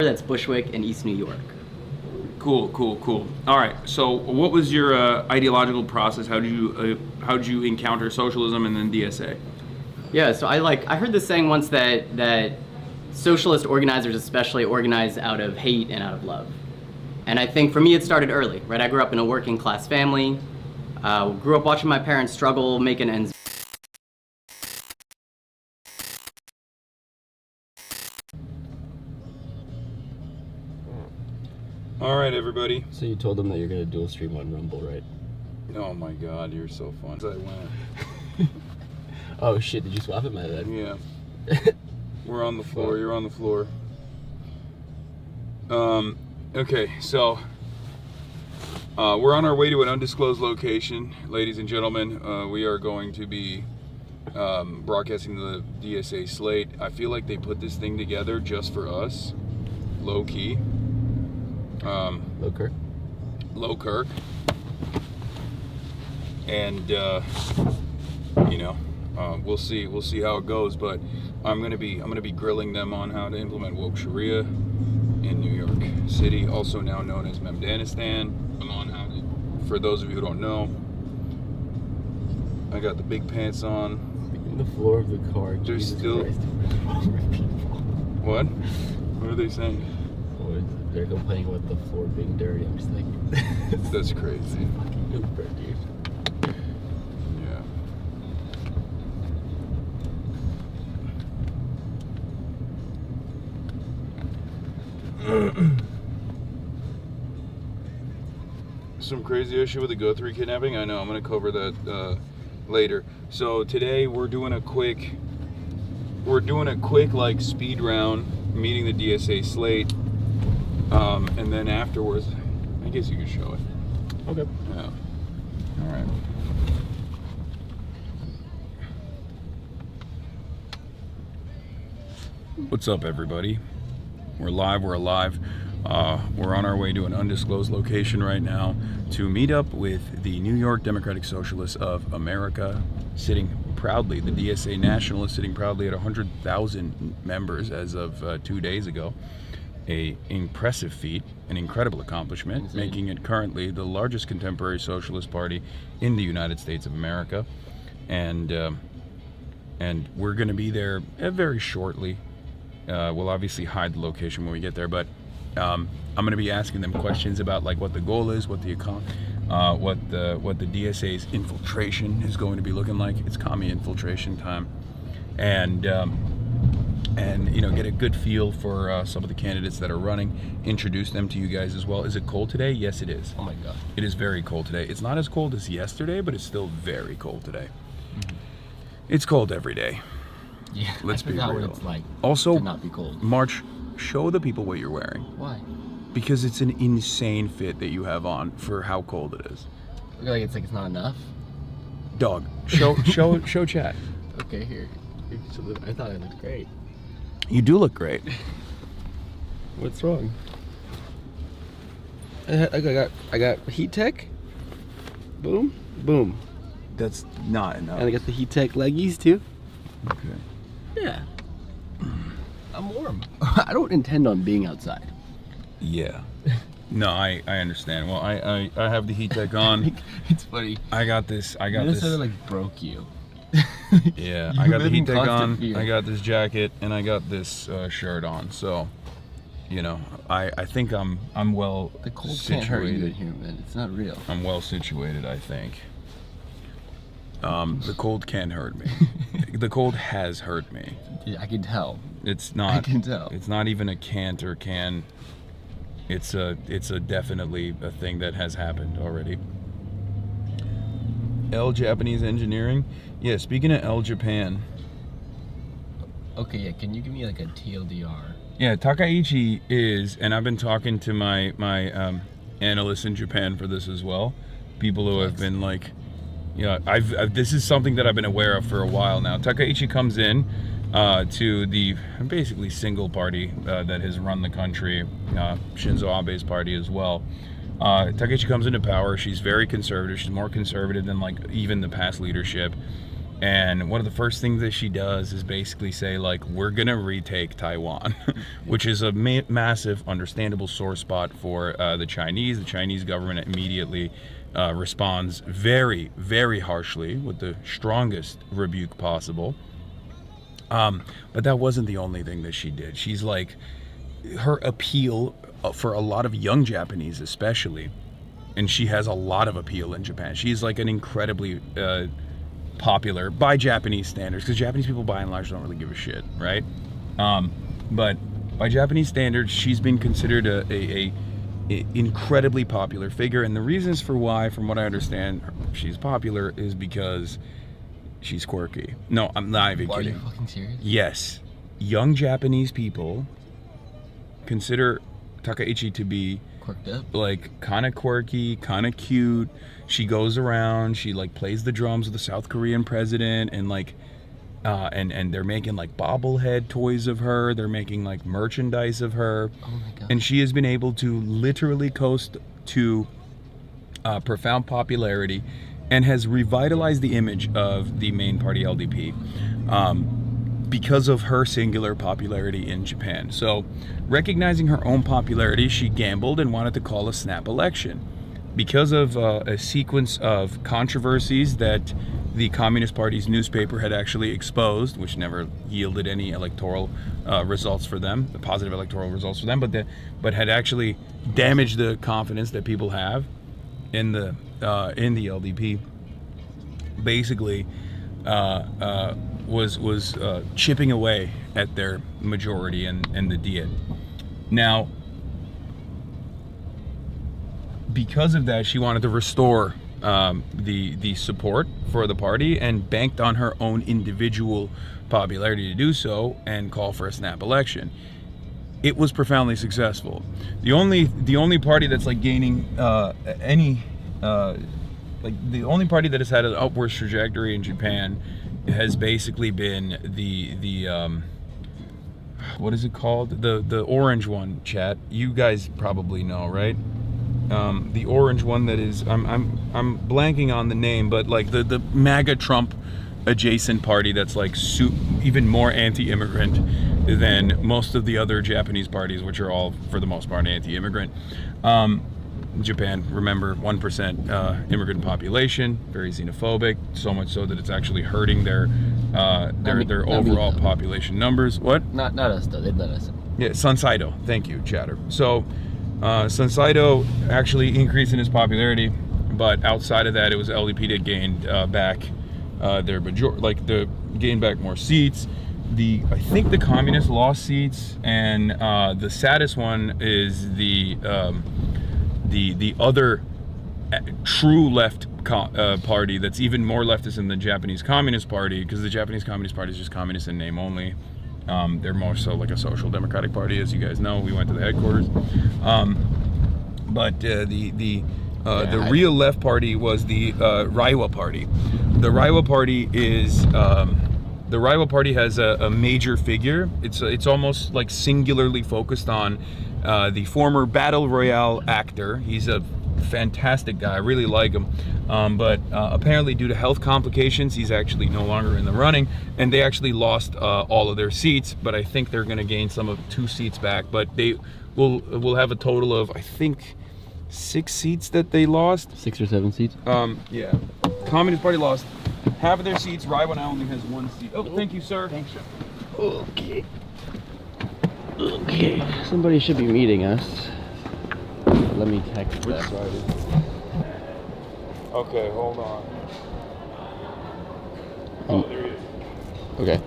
that's Bushwick in East New York. Cool. All right. So, what was your ideological process? How did you encounter socialism and then DSA? Yeah, so I heard this saying once that socialist organizers especially organize out of hate and out of love. And I think for me it started early, right? I grew up in a working class family, grew up watching my parents struggle, making ends. All right, everybody. So you told them that you're gonna dual stream on Rumble, right? Oh my God, you're so fun. I went. Oh shit! Did you swap it, my bad? Yeah. We're on the floor. You're on the floor. Okay, so we're on our way to an undisclosed location, ladies and gentlemen. We are going to be broadcasting the DSA Slate. I feel like they put this thing together just for us, low key. Low Kirk. And you know, we'll see how it goes. But I'm gonna be grilling them on how to implement woke Sharia in New York City, also now known as Memdanistan. On how to, for those of you who don't know, I got the big pants on. In the floor of the car. There's Jesus still. Christ. What? What are they saying? They're complaining about the floor being dirty. I'm just like, That's crazy. Fucking Uber, dude. Yeah. Some crazy issue with the Guthrie kidnapping. I know. I'm gonna cover that later. So today we're doing a quick like speed round, meeting the DSA Slate. And then afterwards, I guess you could show it. Okay. Yeah. All right. What's up, everybody? We're live. We're alive. We're on our way to an undisclosed location right now to meet up with the New York Democratic Socialists of America, sitting proudly. The DSA National is sitting proudly at 100,000 members as of 2 days ago. A impressive feat, an incredible accomplishment, Insane. making it currently the largest contemporary socialist party in the United States of America, and we're going to be there very shortly. We'll obviously hide the location when we get there, but I'm going to be asking them questions about like what the goal is, what the DSA's infiltration is going to be looking like. It's commie infiltration time, and you know, get a good feel for some of the candidates that are running, introduce them to you guys as well. Is it cold today? Yes, it is. Oh my God. It is very cold today. It's not as cold as yesterday, but it's still very cold today. Mm-hmm. It's cold every day. Yeah. Let's be real. What it's like Also, to not be cold. March, show the people what you're wearing. Why? Because it's an insane fit that you have on for how cold it is. I feel like it's not enough. Dog, show chat. Okay, here. I thought it looked great. You do look great. What's wrong? I got heat tech. Boom, boom. That's not enough. And I got the heat tech leggies too. Okay. Yeah. I'm warm. I don't intend on being outside. Yeah. No, I understand. Well, I have the heat tech on. It's funny. I got this. Minnesota like broke you. Yeah, You I got the live in heat tech constant on. fear. I got this jacket and I got this shirt on. So, you know, I think I'm well The cold situated. can't hurt you in here, man. It's not real. I'm well situated, I think. The cold can hurt me. The cold has hurt me. I can tell. It's not. I can tell. It's not even a can't or can. It's a definitely a thing that has happened already. L Japanese engineering. Yeah, speaking of L Japan. Okay, yeah. Can you give me like a TLDR? Yeah, Takaichi is, and I've been talking to my analysts in Japan for this as well. People who have been like, yeah, I've this is something that I've been aware of for a while now. Takaichi comes in to the basically single party that has run the country, Shinzo Abe's party as well. Takaichi comes into power. She's very conservative. She's more conservative than like even the past leadership. And one of the first things that she does is basically say, like, we're gonna retake Taiwan, which is a massive, understandable sore spot for the Chinese. The Chinese government immediately responds very, very harshly with the strongest rebuke possible. But that wasn't the only thing that she did. She's like, her appeal for a lot of young Japanese especially, and she has a lot of appeal in Japan. She's like an incredibly popular by Japanese standards, because Japanese people by and large don't really give a shit, right? But by Japanese standards, she's been considered a incredibly popular figure, and the reasons for why, from what I understand, she's popular is because she's quirky. No, I'm not even kidding. Are you fucking serious? Yes. Young Japanese people consider Takaichi to be Quirked up. like kind of quirky, kind of cute. She goes around, she like plays the drums with the South Korean president, and like and they're making like bobblehead toys of her. They're making like merchandise of her. Oh my god. And she has been able to literally coast to profound popularity, and has revitalized the image of the main party LDP because of her singular popularity in Japan. So, recognizing her own popularity, she gambled and wanted to call a snap election. Because of a sequence of controversies that the Communist Party's newspaper had actually exposed, which never yielded any electoral results for them, the positive electoral results for them, but had actually damaged the confidence that people have in the LDP. Basically, was chipping away at their majority and the Diet. Now, because of that, she wanted to restore the support for the party, and banked on her own individual popularity to do so, and call for a snap election. It was profoundly successful. The only party that's like gaining the only party that has had an upward trajectory in Japan has basically been the what is it called? The orange one, chat. You guys probably know, right? The orange one that is, I'm blanking on the name, but like the MAGA Trump adjacent party that's like even more anti-immigrant than most of the other Japanese parties, which are all for the most part anti-immigrant. Japan, remember, 1% immigrant population, very xenophobic, so much so that it's actually hurting their overall population numbers. What? Not us though. They'd let us in. Yeah, Sansaido. Thank you, Chatter. So, Sansaido actually increased in its popularity, but outside of that, it was LDP that gained back their gained back more seats. I think the communists lost seats, and the saddest one is the other true left party that's even more leftist than the Japanese Communist Party, because the Japanese Communist Party is just communist in name only. They're more so like a social democratic party, as you guys know. We went to the headquarters. But the real left party was the Reiwa Party. The Reiwa Party is the Reiwa Party has a major figure. It's almost like singularly focused on the former Battle Royale actor. He's a fantastic guy. I really like him. But apparently due to health complications, he's actually no longer in the running, and they actually lost all of their seats, but I think they're going to gain 2 seats back. But they will have a total of, I think, 6 seats that they lost. 6 or 7 seats? Yeah. Communist Party lost half of their seats. Reiwa now only has 1 seat. Oh, thank you, sir. Thanks, sir. Okay. Somebody should be meeting us. Let me text Which them. side is it? Okay, hold on. Oh, there he is. Okay.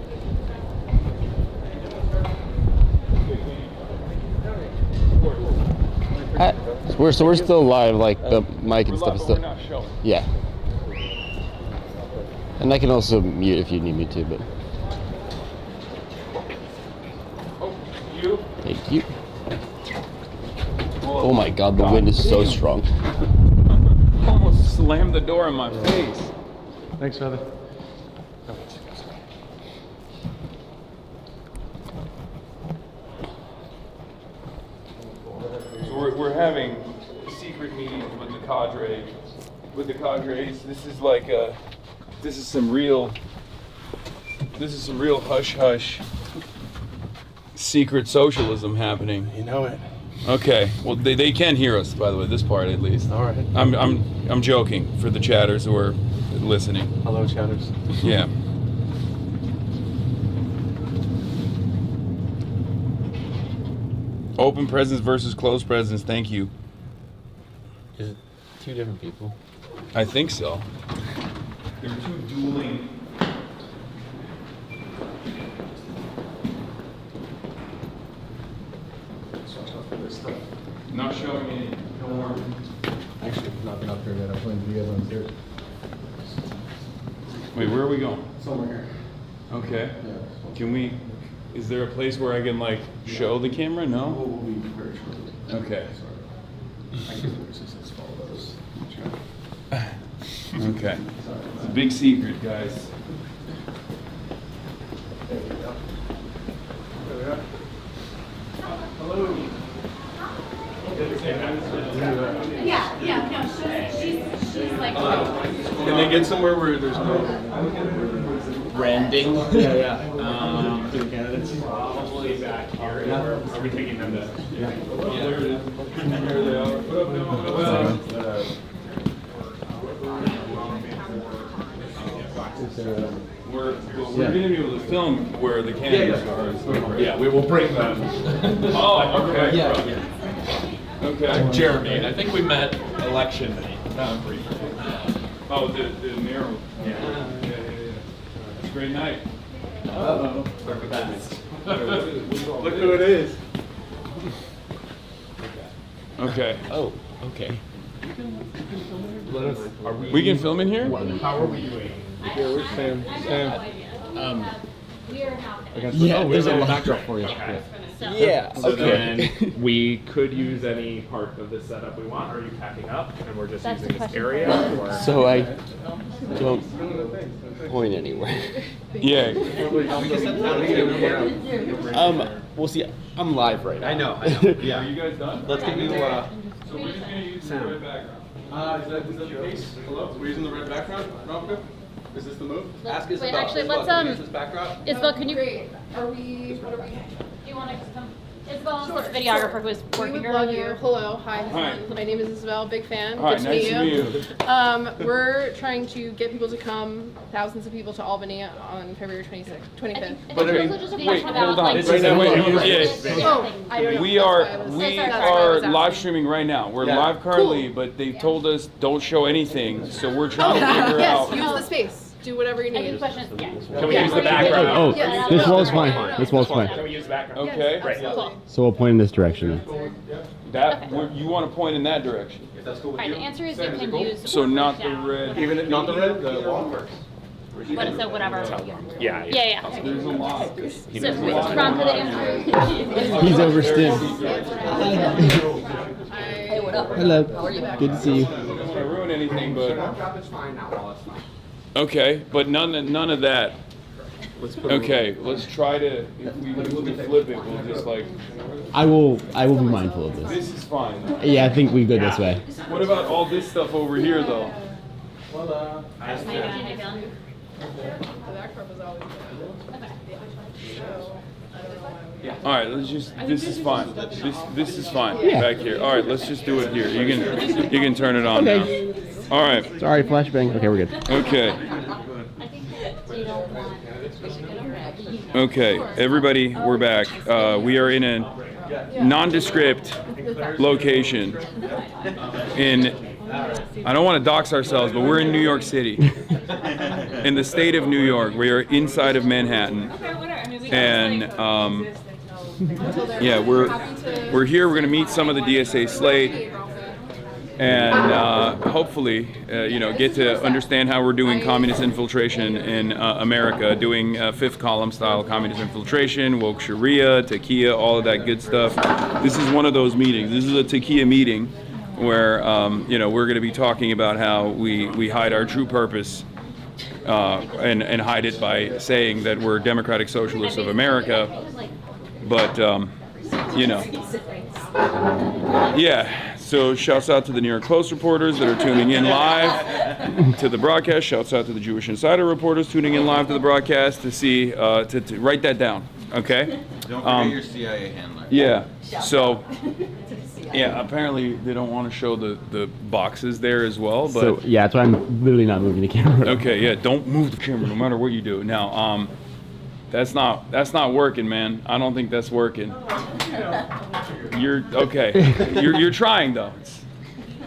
So we're still live, like the mic and stuff is still. We're not showing. Yeah. And I can also mute if you need me to, but. Oh, you? Thank you. Oh my god, the wind is so strong. Almost slammed the door in my face. Thanks, brother. So we're having secret meetings with the cadre. With the cadres, this is some real This is some real hush-hush secret socialism happening. You know it. Okay, well they can hear us, by the way, this part at least. All right. I'm joking for the chatters who are listening. Hello, chatters. Yeah. Open presence versus closed presence. Thank you. Is it two different people? I think so. There are two dueling. Not showing any. Don't worry. Actually, not very good. I'm playing videos on Slate. Wait, where are we going? Somewhere here. Okay. Yeah. Can we? Is there a place where I can like show the camera? No. We'll be very shortly. Okay. Sorry. I can just follow those. Okay. It's a big secret, guys. There we go. There we are. Hello. Yeah, no, she's like. Can they get somewhere where there's no Branding. Yeah. To the candidates. Probably back here. Are we taking them to? Yeah. There it is. Here they are. What up, We're gonna be able to film where the candidates are. Yeah, we will bring them. Oh, okay. Yeah. Okay. Jeremy, I think we met election night. Briefly. Oh, the mayor. Yeah. It's a great night. Uh-oh. Look who it is. Okay. Oh, okay. Let us. Are We can film in here? How are we doing? Yeah, where's Sam? Yeah, There's a backdrop for you. Okay. Yeah. So then we could use any part of this setup we want. Are you packing up and we're just using this area? Or? So I don't point anywhere. Yeah. We'll see. I'm live right now. I know. Are Yeah. you guys done? Let's get you, So we're just gonna use the red background. is that the case? Hello? We're using the red background, Robka? Is this the move? Ask Wait, Isabel. actually, Isabel, let's, can you use this backdrop? Isabel, can you? Great. What are we? Do you want to come? Isabel, Sure, the videographer who was We working would here love earlier. you. Hello, hi, Hi. Hasan. My name is Isabel, big fan. Hi, Good nice to meet you. We're trying to get people to come, thousands of people to Albany on February 26th, 25th. But this was just a wait, question about, hold on. like, This is a- Wait, yeah. Oh, I don't know. We That's are why I was- we that's why I are was asking. live streaming right now. We're Yeah. live currently, Cool. but they told us don't show anything, so we're trying to figure Yes, out. use the space. Do whatever you Any need. questions? Yeah. Can we use the background? Oh, Yes. this wall's No, fine. no, no. This wall's fine. Can we use the background? Okay. Yes, absolutely. So we'll point in this direction. That you want to point in that direction. If that's cool with Alright, you? the answer is you Sam, is it can cool? use. So not the down, red. whatever. Even if not the red, the wall works. What is it? Whatever. Yeah. Yeah. There's a lot. So, from the answer. He's overstimmed. Hey, what up? Hello. Good to see you. I don't want to ruin anything, but okay, but none of that. Okay, let's try to. If we flip it, we'll just like. I will be mindful of this. This is fine. Yeah, I think we go this way. What about all this stuff over here, though? The backdrop is always good. So, I don't know why we. All right, let's just. This is fine. This is fine Yeah. back here. All right, let's just do it here. You can turn it on Okay. now. All right. Sorry, flashbang. Okay, we're good. Okay. You don't want. Okay, everybody, we're back. We are in a nondescript location in, I don't want to dox ourselves, but we're in New York City, in the state of New York. We are inside of Manhattan, and yeah, we're here. We're going to meet some of the DSA Slate, and hopefully, get to understand how we're doing communist infiltration in America, doing fifth column style communist infiltration, woke Sharia, Taqiyya, all of that good stuff. This is one of those meetings. This is a Taqiyya meeting where, we're going to be talking about how we hide our true purpose and hide it by saying that we're Democratic Socialists of America. But, yeah. So shouts out to the New York Post reporters that are tuning in live to the broadcast. Shouts out to the Jewish Insider reporters tuning in live to the broadcast to see, to write that down, okay? Don't forget your CIA handler. Yeah, so, yeah, apparently they don't want to show the boxes there as well, but. So yeah, that's why I'm literally not moving the camera. Okay, yeah, don't move the camera no matter what you do. Now, that's not working, man. I don't think that's working. You're okay. You're trying though.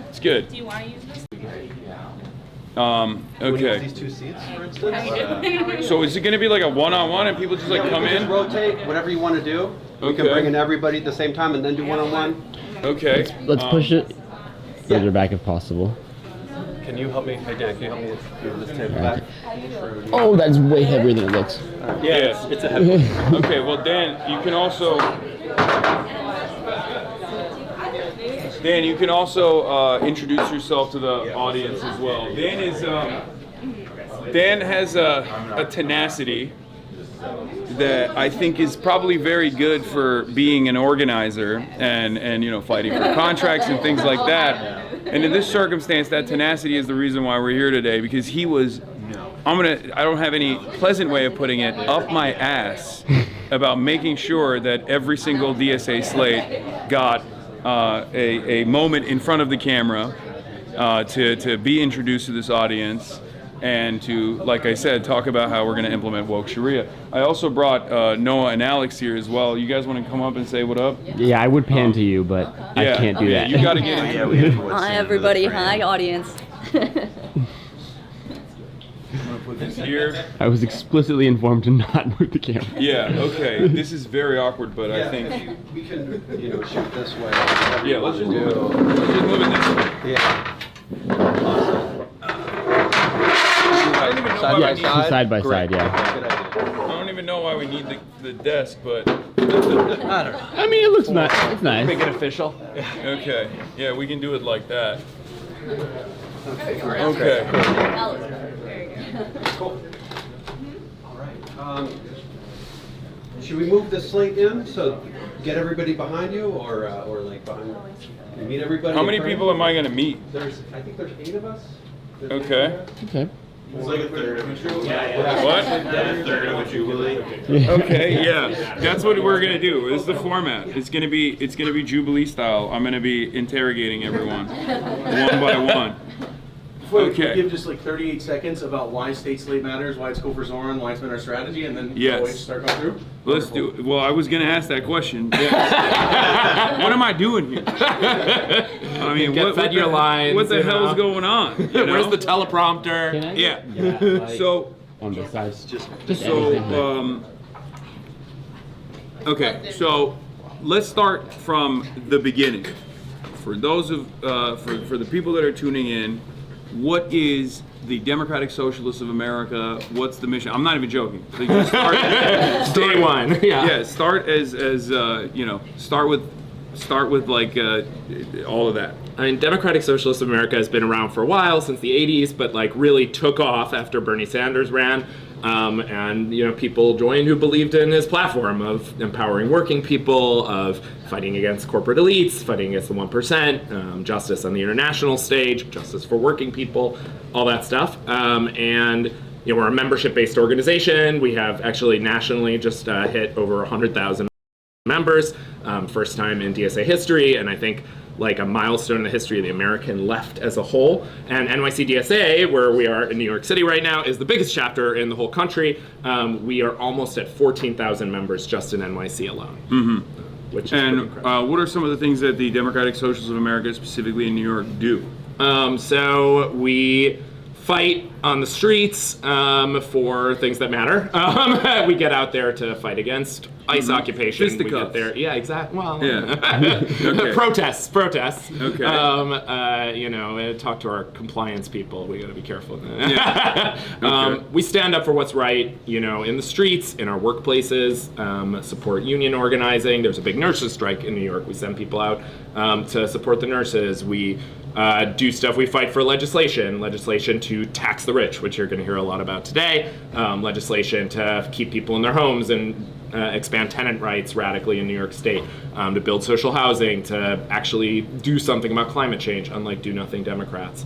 It's good. Do you want to use this? Okay. These two seats, for instance. So is it gonna be like a one-on-one and people just like come Just in? rotate, whatever you want to do. We can Okay. bring in everybody at the same time and then do one-on-one. Okay. Let's push it further back if possible. Can you help me? Hey, Dan, can you help me move this table back? Oh, that's way heavier than it looks. Yeah, it's a heavy. Okay, well Dan, you can also introduce yourself to the audience as well. Dan has a tenacity that I think is probably very good for being an organizer and you know, fighting for contracts and things like that. And in this circumstance, that tenacity is the reason why we're here today, because he was, I don't have any pleasant way of putting it, up my ass about making sure that every single DSA Slate got a moment in front of the camera to be introduced to this audience and to, like I said, talk about how we're going to implement woke Sharia. I also brought Noah and Alex here as well. You guys want to come up and say what up? Yeah, I would pan to you, but I Yeah, can't do that. You got to get in. Hi everybody, hi audience. Put this here. I was explicitly informed to not move the camera. Yeah, okay. This is very awkward, but I think. We can, shoot this way. Yeah, let's just move it. Let's just move it this way. Yeah. I don't even know Side why by we need, side? Side by Great. side, yeah. Good idea. I don't even know why we need the desk, but I don't know. I mean, it looks nice. It's nice. Make it official. okay. Yeah, we can do it like that. Okay, great. Okay. Cool. All right. Should we move the slate in? So get everybody behind you, or like behind? Can you meet everybody? How in many front of people you? am I going to meet? I think there's 8 of us. Okay. Okay. It's like a third of a Jubilee. What? A third of a Jubilee. Okay, yeah. That's what we're going to do. This is the format. It's going to be Jubilee style. I'm going to be interrogating everyone one by one. Okay. Give just like 38 seconds about why state slate matters, why it's cool for Zoran, why it's been our strategy, and then Yes. start going through. Let's do it. Well, I was going to ask that question. Yeah. What am I doing here? I mean, Get fed your lines, what the you hell's know? going on? You Where's know? the teleprompter? Can I? Yeah. So, On the sides. Just so, anything. okay. So, let's start from the beginning. For those of, for the people that are tuning in, what is the Democratic Socialists of America? What's the mission? I'm not even joking. Like, just start, Day one. yeah, start as start with like all of that. I mean, Democratic Socialist of America has been around for a while, since the 80s, but like really took off after Bernie Sanders ran. And people joined who believed in his platform of empowering working people, of fighting against corporate elites, fighting against the 1%, justice on the international stage, justice for working people, all that stuff. And we're a membership-based organization. We have actually nationally just hit over 100,000 members, first time in DSA history, and I think like a milestone in the history of the American left as a whole. And NYC DSA, where we are in New York City right now, is the biggest chapter in the whole country. We are almost at 14,000 members just in NYC alone. Mm-hmm. Which is pretty And incredible. what are some of the things that the Democratic Socialists of America, specifically in New York, do? So we fight on the streets for things that matter. We get out there to fight against ICE occupation. We Fisticuffs. get there. Yeah, exactly. Well, Yeah. Okay. protests. Okay. Talk to our compliance people. We got to be careful. Yeah. Okay. We stand up for what's right, in the streets, in our workplaces, support union organizing. There's a big nurses strike in New York. We send people out to support the nurses. We do stuff. We fight for legislation to tax the rich, which you're going to hear a lot about today. Legislation to keep people in their homes and expand tenant rights radically in New York State, to build social housing, to actually do something about climate change, unlike do-nothing Democrats.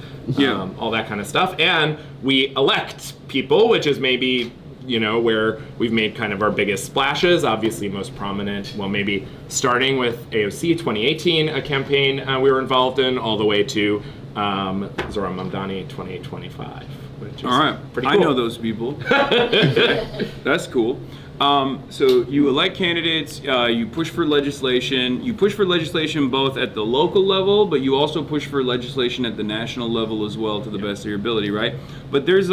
All that kind of stuff. And we elect people, which is maybe, where we've made kind of our biggest splashes. Obviously most prominent, well, maybe starting with AOC 2018, a campaign we were involved in, all the way to Zohran Mamdani 2025, which is all right. pretty cool. I know those people. That's cool. So you elect candidates, you push for legislation. You push for legislation both at the local level, but you also push for legislation at the national level as well, to the best of your ability, right? But there's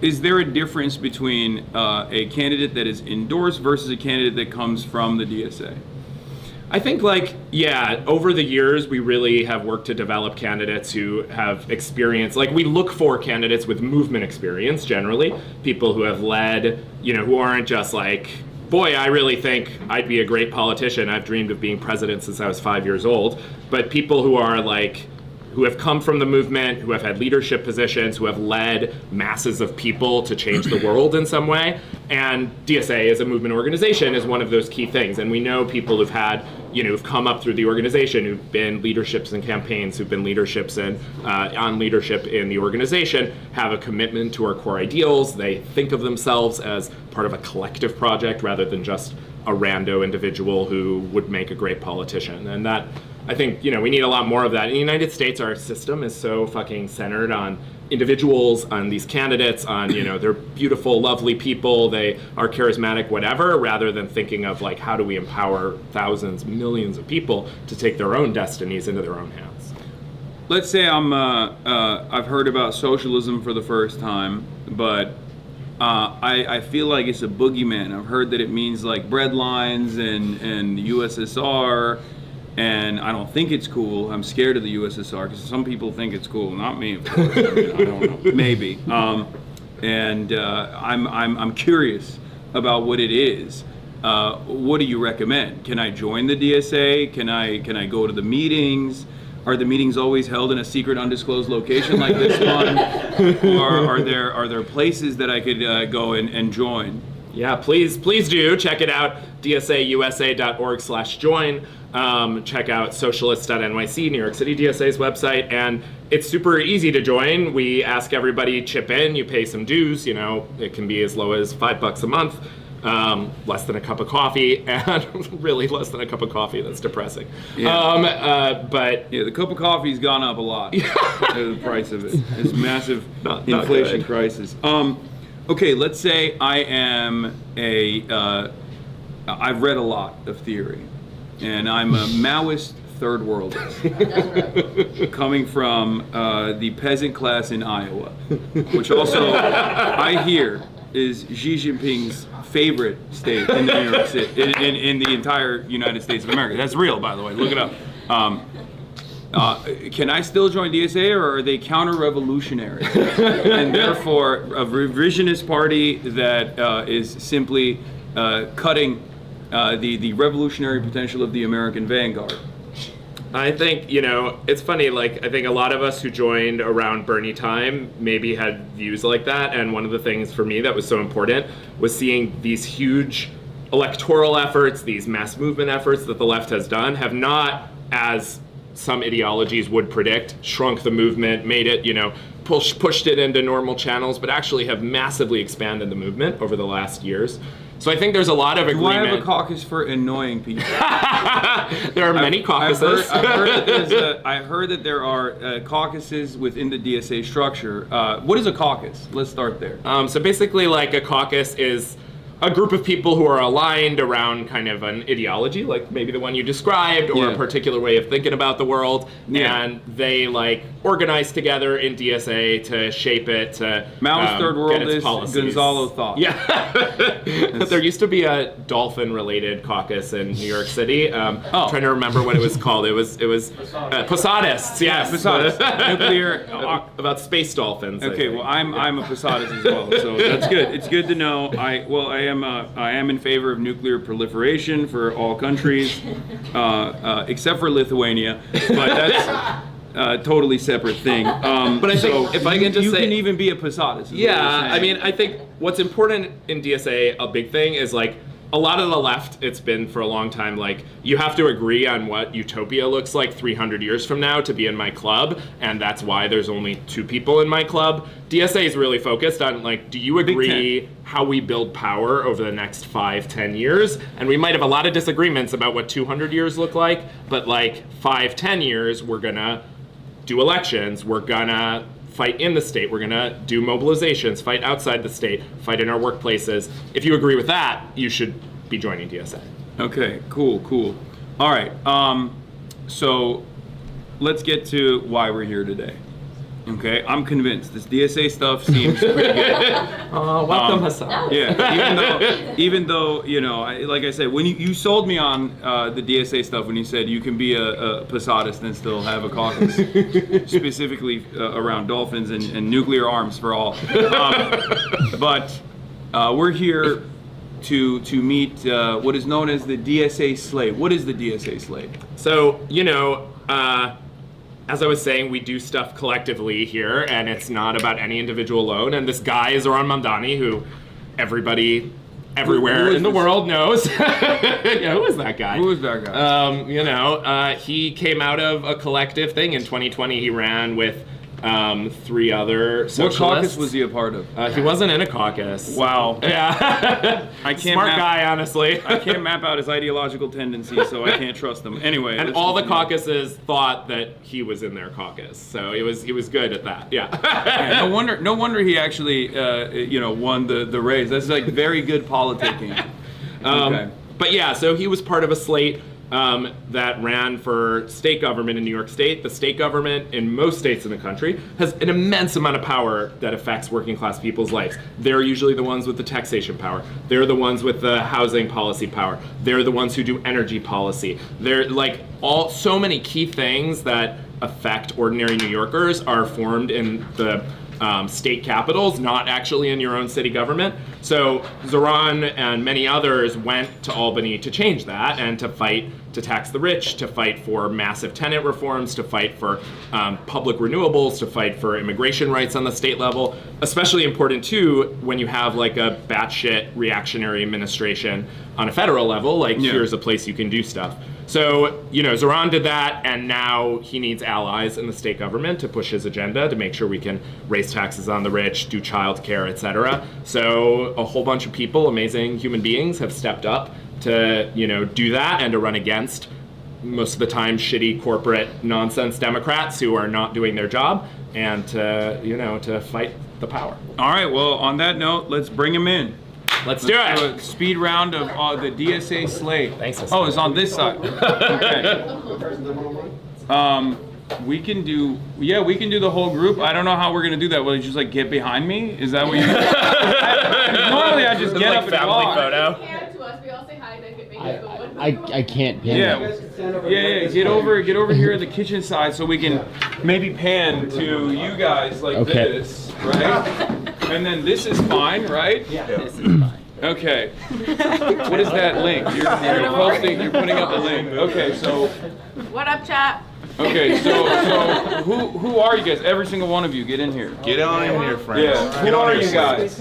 is there a difference between a candidate that is endorsed versus a candidate that comes from the DSA? I think, over the years, we really have worked to develop candidates who have experience. Like, we look for candidates with movement experience, generally. People who have led, who aren't just like, boy, I really think I'd be a great politician. I've dreamed of being president since I was 5 years old. But people who are who have come from the movement, who have had leadership positions, who have led masses of people to change the world in some way. And DSA as a movement organization is one of those key things. And we know people who've had, who've come up through the organization, who've been leaderships in campaigns, who've been leaderships on leadership in the organization, have a commitment to our core ideals. They think of themselves as part of a collective project rather than just a rando individual who would make a great politician. And that, I think, we need a lot more of that. In the United States, our system is so fucking centered on individuals, on these candidates, on, they're beautiful, lovely people, they are charismatic, whatever, rather than thinking of how do we empower thousands, millions of people to take their own destinies into their own hands. Let's say I've heard about socialism for the first time, but I feel like it's a boogeyman. I've heard that it means bread lines and the USSR. And I don't think it's cool. I'm scared of the USSR because some people think it's cool. Not me, of course. I don't know. Maybe. I'm curious about what it is. What do you recommend? Can I join the DSA? Can I go to the meetings? Are the meetings always held in a secret, undisclosed location like this one? Or are there places that I could go and join? Yeah, please do check it out. dsausa.org/join. Check out Socialist.nyc, New York City DSA's website, and it's super easy to join. We ask everybody chip in. You pay some dues. It can be as low as $5 a month, less than a cup of coffee, and really less than a cup of coffee. That's depressing. Yeah. But the cup of coffee's gone up a lot. The price of it. It's massive inflation crisis. Okay, let's say I am I've read a lot of theory, and I'm a Maoist third worldist, coming from the peasant class in Iowa, which also, I hear, is Xi Jinping's favorite state in New York City, in the entire United States of America. That's real, by the way, look it up. Can I still join DSA, or are they counter-revolutionary and therefore a revisionist party that is simply cutting the revolutionary potential of the American vanguard? I think, it's funny, I think a lot of us who joined around Bernie time maybe had views like that, and one of the things for me that was so important was seeing these huge electoral efforts, these mass movement efforts that the left has done, have not, as some ideologies would predict, shrunk the movement, made it, pushed it into normal channels, but actually have massively expanded the movement over the last years. So I think there's a lot of agreement. Do I have a caucus for annoying people? There are many caucuses. I heard that there are caucuses within the DSA structure. What is a caucus? Let's start there. So basically, a caucus is a group of people who are aligned around kind of an ideology, like maybe the one you described, or a particular way of thinking about the world, and they organize together in DSA to shape it, to Maoist third world is Gonzalo thought. Yeah. There used to be a dolphin-related caucus in New York City. I'm trying to remember what it was called. It was Posadists, yes. Posadists. Nuclear about space dolphins. Okay, well I'm a Posadist as well, so that's good. It's good to know. I am in favor of nuclear proliferation for all countries, except for Lithuania, but that's a totally separate thing. But I think if I can just say, you can even be a Posadist. Yeah, I mean, I think what's important in DSA, a big thing is a lot of the left, it's been for a long time like, you have to agree on what utopia looks like 300 years from now to be in my club, and that's why there's only 2 people in my club. DSA is really focused on like, do you agree how we build power over the next 5-10 years? And we might have a lot of disagreements about what 200 years look like, but like 5-10 years, we're gonna do elections, we're gonna fight in the state, we're gonna do mobilizations, fight outside the state, fight in our workplaces. If you agree with that, you should be joining DSA. Okay, cool. All right, so let's get to why we're here today. Okay, I'm convinced this DSA stuff seems pretty good. Welcome, Hasan. Yeah, even though you know, like I said, when you sold me on the DSA stuff, when you said you can be a Posadist and still have a caucus, specifically around dolphins and nuclear arms for all. But we're here to meet what is known as the DSA Slate. What is the DSA Slate? So, you know, as I was saying, we do stuff collectively here, and it's not about any individual alone. And this guy is Zoran Mamdani, who everybody everywhere in the world knows. Yeah, who is that guy? Who is that guy? You know, he came out of a collective thing. In 2020, he ran with 3 other socialists. What caucus was he a part of? He wasn't in a caucus. Wow. Yeah. I can't Smart guy, honestly. I can't map out his ideological tendencies, so I can't trust him. Anyway. And all the caucuses thought that he was in their caucus, so he was good at that. Yeah. Yeah, no wonder he actually won the race. That's like very good politicking. Okay. But yeah, so he was part of a slate that ran for state government in New York State. The state government in most states in the country has an immense amount of power that affects working class people's lives. They're usually the ones with the taxation power. They're the ones with the housing policy power. They're the ones who do energy policy. They're like so many key things that affect ordinary New Yorkers are formed in the state capitals, not actually in your own city government. So Zoran and many others went to Albany to change that and to fight to tax the rich, to fight for massive tenant reforms, to fight for public renewables, to fight for immigration rights on the state level. Especially important too when you have like a batshit reactionary administration on a federal level, like here's a place you can do stuff. So, you know, Zoran did that, and now he needs allies in the state government to push his agenda to make sure we can raise taxes on the rich, do child care, etc. So a whole bunch of people, amazing human beings, have stepped up to, you know, do that and to run against most of the time shitty corporate nonsense Democrats who are not doing their job, and to, you know, to fight the power. All right, well, on that note, let's bring him in. Let's do it. A speed round of the DSA Slate. Thanks, Hasan. Oh, it's on this side. Okay. We can do the whole group. I don't know how we're gonna do that. Will you just like get behind me? Is that what you? Normally I just get up and walk. Photo. To us, we all say hi, then get I can't pan. Yeah. Get over here in the kitchen side so we can maybe pan to you guys like this, right? And then this is fine, right? Yeah, this is fine. Okay. What is that link? You're posting. You're putting up a link. Okay, so. What up, chat? Okay, so who are you guys? Every single one of you, get in here. Get on in here, friends. Yeah. Who are you guys?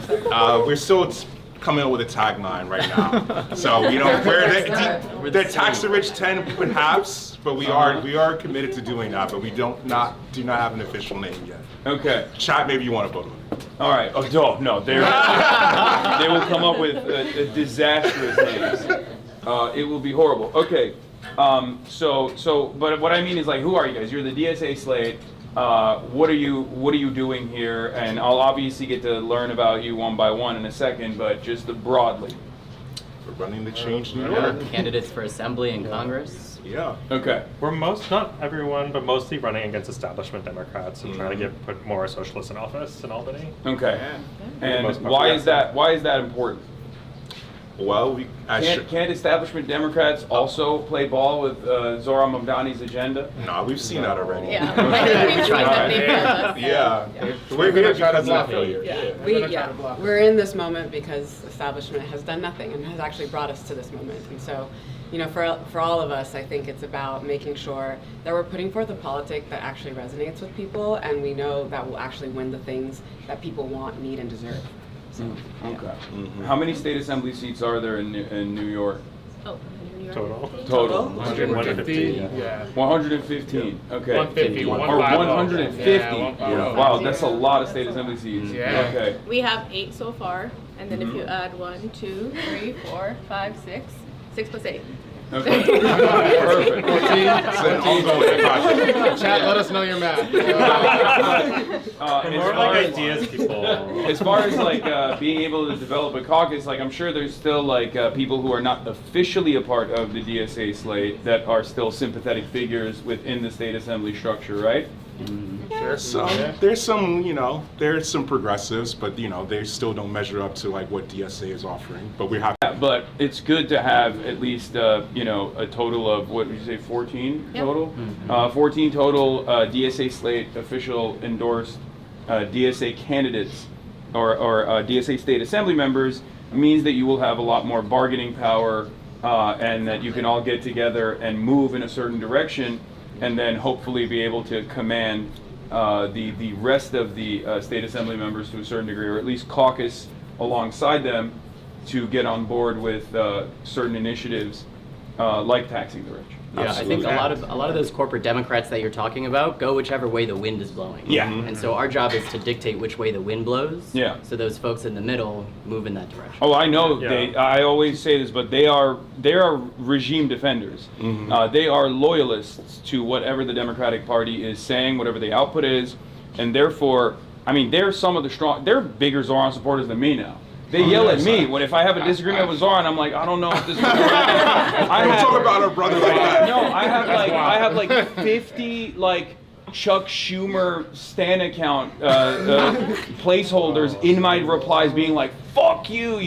We're still coming up with a tagline right now. So you know, we're tax the rich 10 perhaps, but we are committed to doing that, but we do not have an official name yet. Okay. Chat, maybe you want to vote on it. All right. Oh no, they will come up with a disastrous names. It will be horrible. Okay. But what I mean is, like, who are you guys? You're the DSA Slate. What are you doing here? And I'll obviously get to learn about you one by one in a second, but just broadly. We're running the Change New York. Candidates for Assembly and Congress. Yeah. Okay. We're not everyone, but mostly running against establishment Democrats and trying to put more socialists in office in Albany. Okay. And why is that important? Well, can't establishment Democrats also play ball with Zoran Mamdani's agenda? No, we've seen that already. Yeah. Yeah. We're here because of failure. We're in this moment because establishment has done nothing and has actually brought us to this moment. And so, you know, for all of us, I think it's about making sure that we're putting forth a politic that actually resonates with people, and we know that will actually win the things that people want, need, and deserve. So, Okay. How many state assembly seats are there in New York? Oh, Total. Total. 150. Yeah. 115. Okay. 150. Or 150. 150. Yeah. Wow, that's a lot of state assembly seats. Yeah. Okay. We have 8 so far, and then if you add 1, 2, 3, 4, 5, 6, 6 plus 8. Okay. Perfect. Chat, let us know your math. More like ideas, people. As far as like being able to develop a caucus, like I'm sure there's still like people who are not officially a part of the DSA slate that are still sympathetic figures within the state assembly structure, right? There's some progressives, but they still don't measure up to like what DSA is offering. But we have. Yeah, but it's good to have at least a total of what did you say, 14 total? 14 total DSA slate official endorsed DSA candidates or DSA state assembly members means that you will have a lot more bargaining power and that you can all get together and move in a certain direction and then hopefully be able to command the rest of the state assembly members to a certain degree, or at least caucus alongside them to get on board with certain initiatives like taxing the rich. Yeah, Absolutely. I think a lot of those corporate Democrats that you're talking about go whichever way the wind is blowing. Yeah. And so our job is to dictate which way the wind blows. Yeah. So those folks in the middle move in that direction. Oh, I know. Yeah. I always say this, but they are regime defenders. They are loyalists to whatever the Democratic Party is saying, whatever the output is, and therefore, I mean, they're some of the strong. They're bigger Zoran supporters than me now. They yell at me when if I have a disagreement with Zoran, I'm like, I don't know if this is right. Don't talk about our brother like that. No, I have like 50 like Chuck Schumer Stan account placeholders in my replies being like, "Fuck you,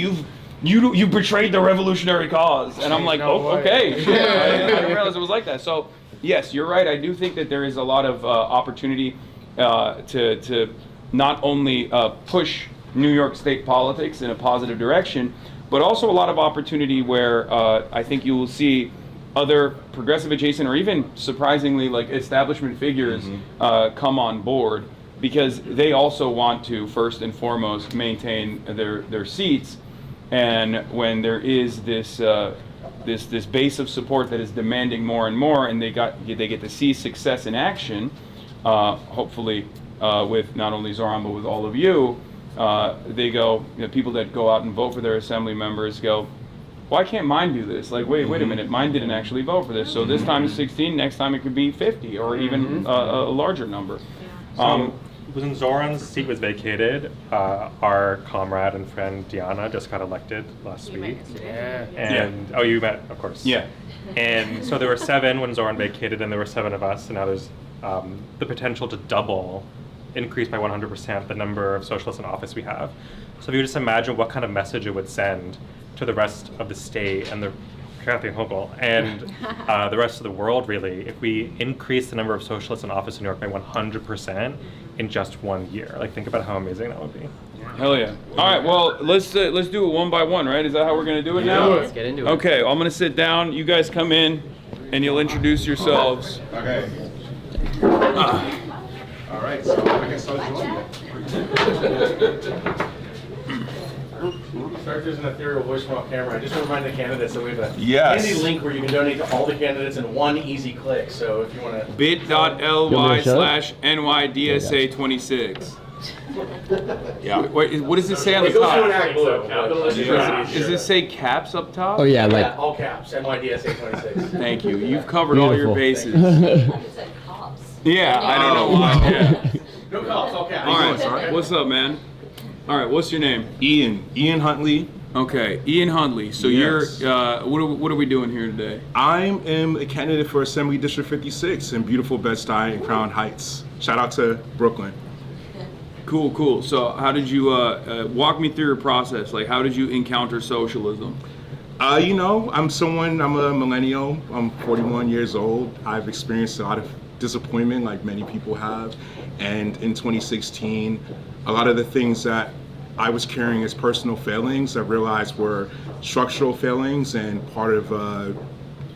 you betrayed the revolutionary cause," and I'm like, okay, shit. I didn't realize it was like that. So yes, you're right. I do think that there is a lot of opportunity to not only push New York state politics in a positive direction, but also a lot of opportunity where I think you will see other progressive adjacent or even surprisingly like establishment figures come on board because they also want to first and foremost maintain their seats, and when there is this this base of support that is demanding more and more, and they get to see success in action, hopefully with not only Zoran but with all of you. They go, people that go out and vote for their assembly members go, why can't mine do this? Like, wait a minute, mine didn't actually vote for this. So this time it's 16, next time it could be 50 or even a larger number. When Zoran's seat was vacated, our comrade and friend Diana just got elected last week. And oh, you met, of course. Yeah. And so there were 7 when Zoran vacated, and there were 7 of us, and now there's the potential to increase by 100% the number of socialists in office we have. So if you just imagine what kind of message it would send to the rest of the state and the rest of the world, really, if we increase the number of socialists in office in New York by 100% in just 1 year. Like, think about how amazing that would be. Hell yeah. All right, well, let's do it one by one, right? Is that how we're going to do it now? Let's get into it. Okay, I'm going to sit down. You guys come in, and you'll introduce yourselves. Okay. All right, so I can start joining. Sorry if there's an ethereal voicemail camera. I just want to remind the candidates that we have a Yes. handy link where you can donate to all the candidates in one easy click. So if you want to... bit.ly/NYDSA26. Yeah. Wait, what does it say on the It goes to an top? act blue. Does it say caps up top? Oh yeah, like Yeah, all caps, NYDSA 26. Thank you. You've covered all your bases. Yeah, I don't know why. Yeah. No cops, all caps. All right. What's up, man? All right. What's your name? Ian Huntley. Okay, Ian Huntley. So Yes. you're what are we doing here today? I am a candidate for Assembly District 56 in beautiful Bed-Stuy and Crown Heights. Shout out to Brooklyn. Cool. So how did you walk me through your process? Like, how did you encounter socialism? I'm a millennial. I'm 41 years old. I've experienced a lot of disappointment like many people have. And in 2016, a lot of the things that I was carrying as personal failings I realized were structural failings and part of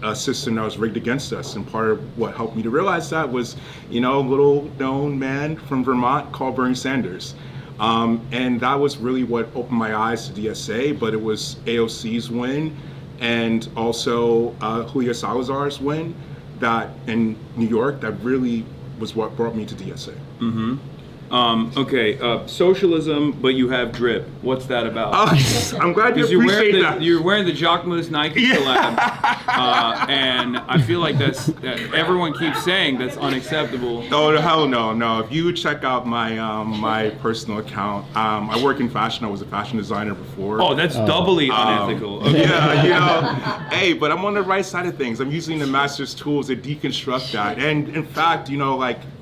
a system that was rigged against us. And part of what helped me to realize that was, a little known man from Vermont called Bernie Sanders. And that was really what opened my eyes to DSA, but it was AOC's win and also Julio Salazar's win that in New York that really was what brought me to DSA. Mm-hmm. Okay, socialism, but you have drip. What's that about? I'm glad you appreciate that. You're wearing the Jacquemus Nike collab, and I feel like that everyone keeps saying that's unacceptable. Oh, hell no. If you check out my my personal account, I work in fashion. I was a fashion designer before. Oh, that's doubly unethical. Okay. Yeah, hey, but I'm on the right side of things. I'm using the master's tools to deconstruct that. And in fact,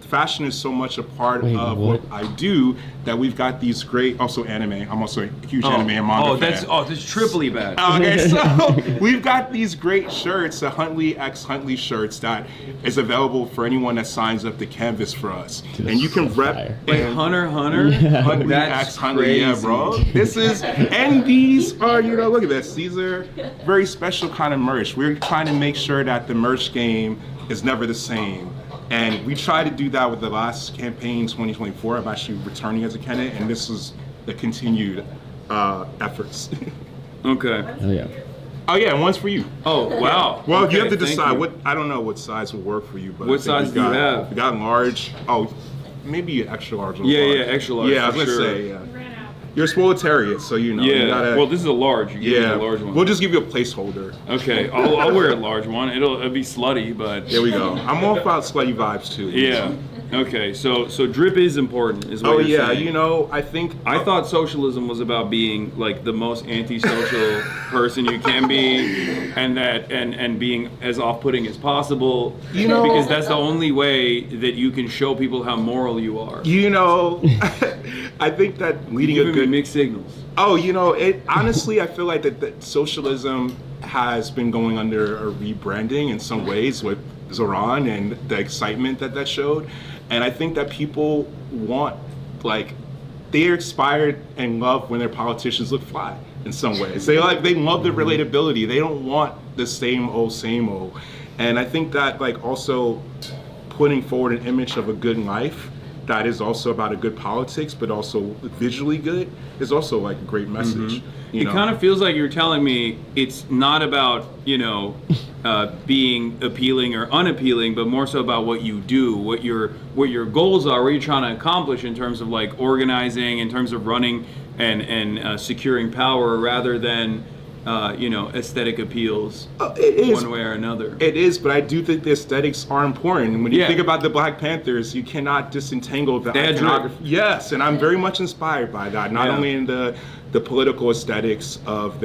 fashion is so much a part of what I do that we've got these great, also anime. I'm also a huge anime and manga fan. That's triply bad. Okay, so we've got these great shirts, the Huntley x Huntley shirts that is available for anyone that signs up to canvas for us. Dude, and you can rep Hunter. Huntley x Huntley, yeah, bro. This is, and these are, look at this. These are very special kind of merch. We're trying to make sure that the merch game is never the same. And we tried to do that with the last campaign, 2024. I'm actually returning as a candidate, and this is the continued efforts. Okay. Oh yeah. Oh yeah, and one's for you. Oh wow. Well, okay, you have to decide what. I don't know what size will work for you, but what size do you have? We got large. Oh, maybe extra large. Yeah, extra large. Yeah, I was gonna say. Yeah. You're a proletariat, so Yeah. You gotta, well, this is a large. You give me a large one. We'll just give you a placeholder. Okay. I'll wear a large one. It'll be slutty, but. There we go. I'm all about slutty vibes too. Yeah. Okay. So drip is important, is what you're saying. I think I thought socialism was about being like the most antisocial person you can be, and being as off-putting as possible. Because that's the only way that you can show people how moral you are. I think that leading a good mixed signals. Oh, it honestly, I feel like that socialism has been going under a rebranding in some ways with Zoran and the excitement that showed. And I think that people want, they're inspired and love when their politicians look fly in some ways. They love the relatability. They don't want the same old. And I think that also putting forward an image of a good life that is also about a good politics, but also visually good, is also a great message. It kind of feels like you're telling me it's not about, being appealing or unappealing, but more so about what you do, what your goals are, what you're trying to accomplish in terms of organizing, in terms of running and securing power, rather than aesthetic appeals one way or another. It is, but I do think the aesthetics are important. And when you think about the Black Panthers, you cannot disentangle the iconography. Yes, and I'm very much inspired by that, not only in the political aesthetics of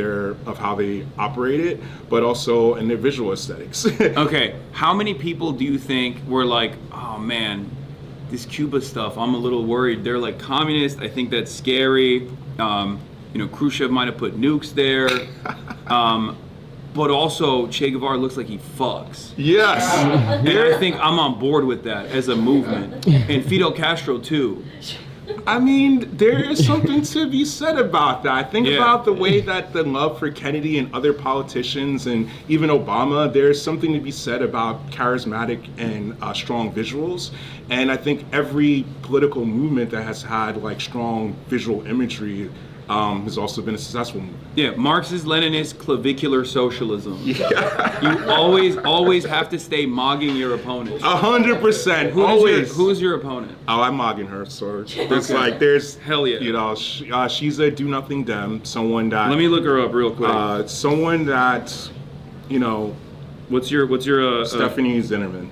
how they operated, but also in their visual aesthetics. Okay, how many people do you think were like, oh man, this Cuba stuff, I'm a little worried. They're communist, I think that's scary. Khrushchev might have put nukes there, but also Che Guevara looks like he fucks. Yes. And I think I'm on board with that as a movement. And Fidel Castro too. I mean, there is something to be said about that. Think about the way that the love for Kennedy and other politicians and even Obama, there's something to be said about charismatic and strong visuals. And I think every political movement that has had strong visual imagery has also been a successful movement. Yeah, Marxist Leninist clavicular socialism. Yeah. You always have to stay mogging your opponent. 100%. Always. Who's your opponent? Oh, I'm mogging her. So there's hell yeah. She's a do nothing dem. Someone that. Let me look her up real quick. Someone that, What's your Stephanie Zinnerman,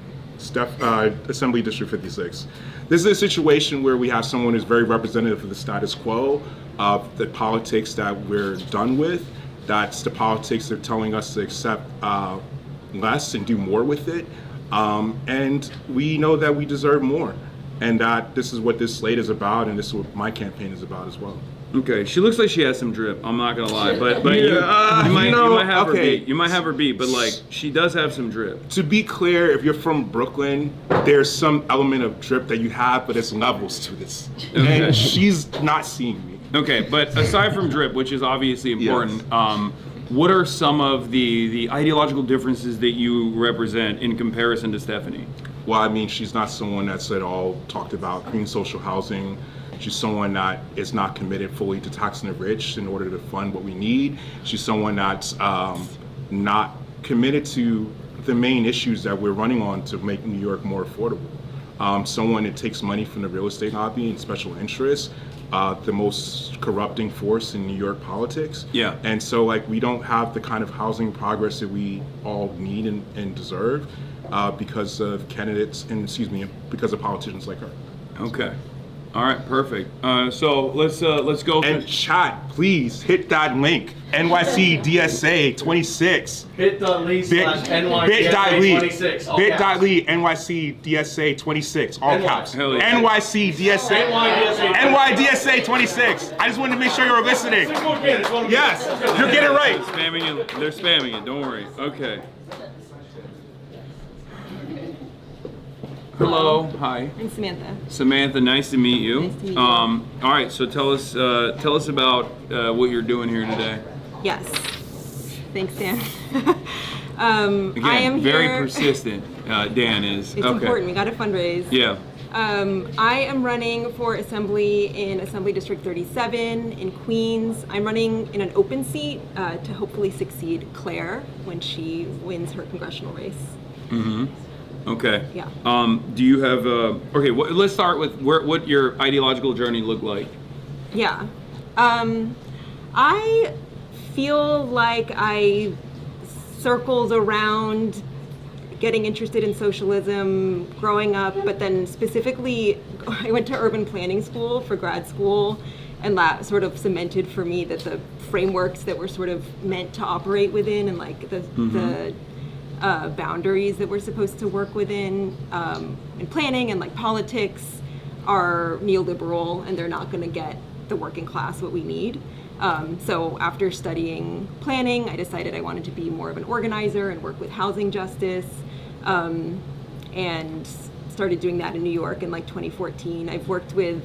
Assembly District 56. This is a situation where we have someone who's very representative of the status quo, of the politics that we're done with. That's the politics they're telling us to accept less and do more with it. And we know that we deserve more. And that this is what this slate is about, and this is what my campaign is about as well. Okay, she looks like she has some drip. I'm not gonna lie, but you might have her beat. You might have her beat, but she does have some drip. To be clear, if you're from Brooklyn, there's some element of drip that you have, but it's levels to this, and she's not seeing me. Okay, but aside from drip, which is obviously important, what are some of the ideological differences that you represent in comparison to Stephanie? Well, I mean, she's not someone that's at all talked about green social housing. She's someone that is not committed fully to taxing the rich in order to fund what we need. She's someone that's not committed to the main issues that we're running on to make New York more affordable. Someone that takes money from the real estate hobby and special interests, the most corrupting force in New York politics. Yeah. And so like we don't have the kind of housing progress that we all need and deserve because of candidates and because of politicians like her. Okay. All right, perfect. So let's go. And chat, please hit that link. NYC DSA 26. Bit.ly slash NYDSA 26. Bit.ly NYC DSA 26. All caps. Hell yeah. NYC DSA. NYDSA 26. I just wanted to make sure you were listening. Yes, you're getting it right. They're spamming it. Don't worry. Okay. Hello. Hi. I'm Samantha. Samantha, nice to meet you. Nice to meet you. All right. So tell us about what you're doing here today. Yes. Thanks, Dan. Again, I am very here. persistent. Dan is. It's important. We got to fundraise. Yeah. I am running for Assembly in Assembly District 37 in Queens. I'm running in an open seat to hopefully succeed Claire when she wins her congressional race. Mm-hmm. Okay. Yeah. Do you have okay? Let's start with what your ideological journey looked like. Yeah. I feel like I circled around getting interested in socialism growing up, but then specifically I went to urban planning school for grad school, and that sort of cemented for me that the frameworks that we're sort of meant to operate within and like the boundaries that we're supposed to work within in planning and like politics are neoliberal, and they're not going to get the working class what we need. So after studying planning, I decided I wanted to be more of an organizer and work with housing justice, and started doing that in New York in like 2014. I've worked with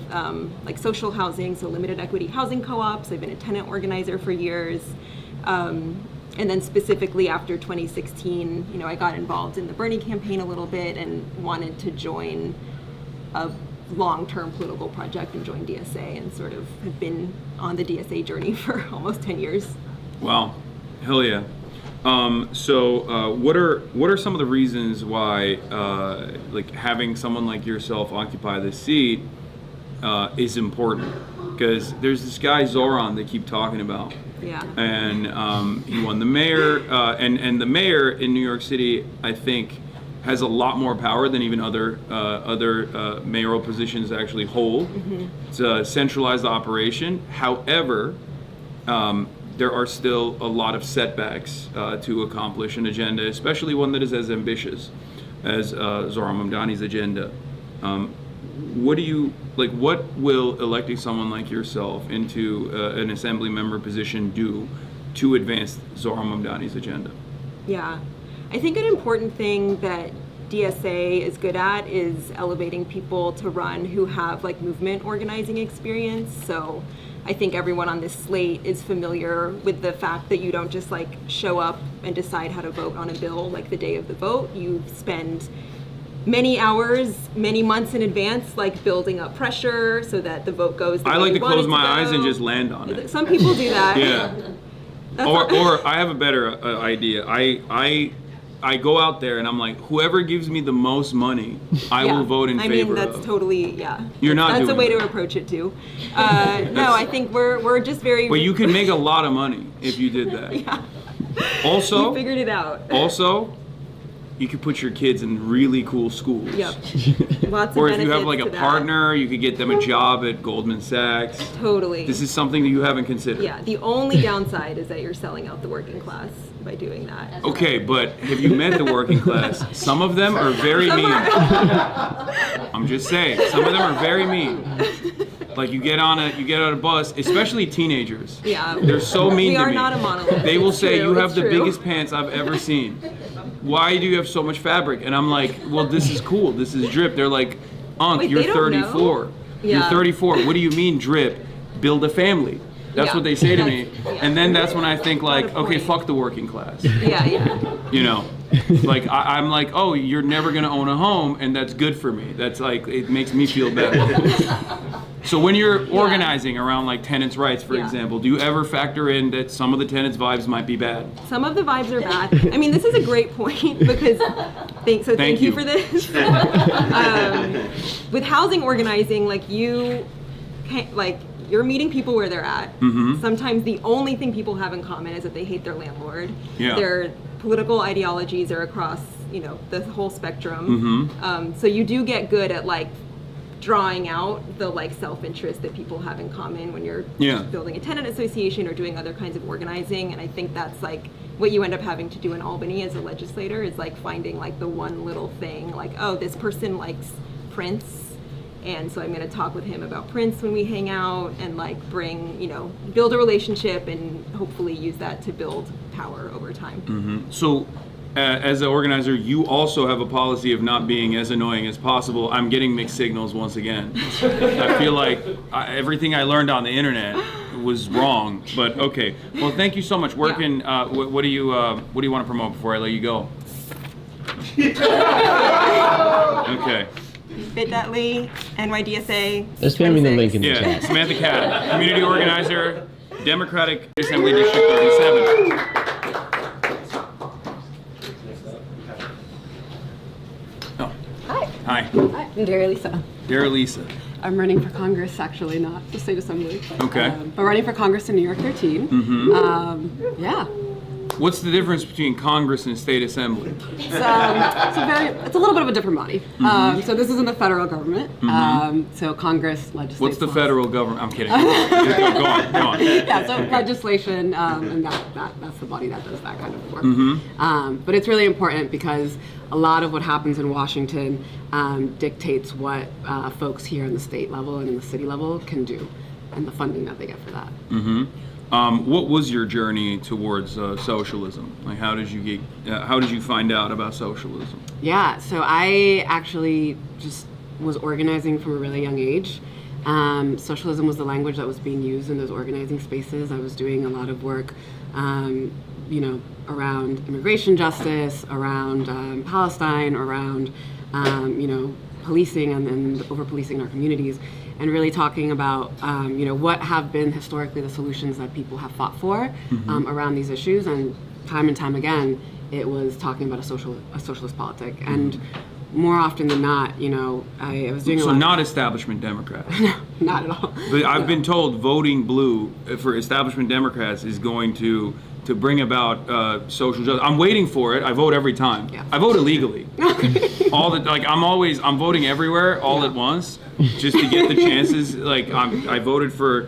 like social housing, so limited equity housing co-ops. I've been a tenant organizer for years. And then specifically after 2016, you know, I got involved in the Bernie campaign a little bit and wanted to join a long-term political project and join DSA, and sort of have been on the DSA journey for almost 10 years. Wow, hell yeah. So what are some of the reasons why like having someone like yourself occupy this seat is important? Because there's this guy Zoran they keep talking about. Yeah. And he won the mayor, and the mayor in New York City, I think, has a lot more power than even other mayoral positions actually hold. Mm-hmm. It's a centralized operation. However, there are still a lot of setbacks to accomplish an agenda, especially one that is as ambitious as Zohran Mamdani's agenda. What do you like? What will electing someone like yourself into an assembly member position do to advance Zohran Mamdani's agenda? Yeah, I think an important thing that DSA is good at is elevating people to run who have like movement organizing experience. So I think everyone on this slate is familiar with the fact that you don't just like show up and decide how to vote on a bill like the day of the vote. You spend many hours, many months in advance, like building up pressure so that the vote goes the way I like you to want it close my go. eyes and just land on it. Some people do that. Yeah. Or I have a better idea. I go out there and I'm like, whoever gives me the most money, I will vote in favor of. I mean, that's totally, yeah. You're not That's doing a way that. to approach it too. No, I think we're just very. But you could make a lot of money if you did that. Yeah. Also, You figured it out. Also, you could put your kids in really cool schools. Yep. Lots of Or if you have benefits like a to that. partner, you could get them a job at Goldman Sachs. Totally. This is something that you haven't considered. Yeah, the only downside is that you're selling out the working class by doing that. Okay, but have you met the working class? Some of them are very mean. I'm just saying, some of them are very mean. Like you get on a bus, especially teenagers. Yeah. They're so mean We to are me. not a monolith. They will It's say, true, "You have it's the true." biggest pants I've ever seen. Why do you have so much fabric?" And I'm like, "Well, this is cool. This is drip." They're like, "Unc, Wait, you're they don't 34. know? You're Yeah. 34. What do you mean drip? Build a family." That's Yeah. what they say to me. Yeah. And then that's when I think like, What a okay, point. fuck the working class. Yeah, yeah. You know, like I'm like, oh, you're never gonna own a home, and that's good for me. That's like, it makes me feel better. So when you're organizing around like tenants' rights, for example, do you ever factor in that some of the tenants' vibes might be bad? Some of the vibes are bad. I mean, this is a great point because, thank you for this. With housing organizing, like you can't, like, you're meeting people where they're at. Sometimes the only thing people have in common is that they hate their landlord. Their political ideologies are across, you know, the whole spectrum. So you do get good at like drawing out the like self-interest that people have in common when you're building a tenant association or doing other kinds of organizing. And I think that's like what you end up having to do in Albany as a legislator is like finding like the one little thing, like, oh, this person likes Prince, and so I'm going to talk with him about Prince when we hang out, and like bring, you know, build a relationship and hopefully use that to build power over time. So as an organizer, you also have a policy of not being as annoying as possible. I'm getting mixed signals once again. I feel like everything I learned on the internet was wrong, but okay. Well, thank you so much. What do you want to promote before I let you go? Okay. Bit.ly, NYDSA. They're spamming the link in the chat. Samantha Cat, community organizer, Democratic Assembly District 37. Oh. Hi. Hi. Hi. I'm Dara Lisa. Dara Lisa. I'm running for Congress, actually, not the state assembly. Okay. But running for Congress in New York 13. Yeah. What's the difference between Congress and state assembly? It's a little bit of a different body. So this isn't the federal government. So Congress legislates. What's the federal government? I'm kidding. Go on. Yeah, so legislation, and that's the body that does that kind of work. But it's really important because a lot of what happens in Washington dictates what folks here in the state level and in the city level can do, and the funding that they get for that. What was your journey towards socialism? Like, how did you find out about socialism? Yeah, so I actually just was organizing from a really young age. Socialism was the language that was being used in those organizing spaces. I was doing a lot of work, you know, around immigration justice, around Palestine, around, you know, policing and over-policing our communities, and really talking about, you know, what have been historically the solutions that people have fought for around these issues. And time again, it was talking about a socialist politic. And more often than not, you know, I was doing a lot. So not establishment Democrats. No, not at all. But I've been told voting blue for establishment Democrats is going to bring about social justice. I'm waiting for it. I vote every time. Yeah. I vote illegally. I'm voting everywhere all at once just to get the chances. Like I voted for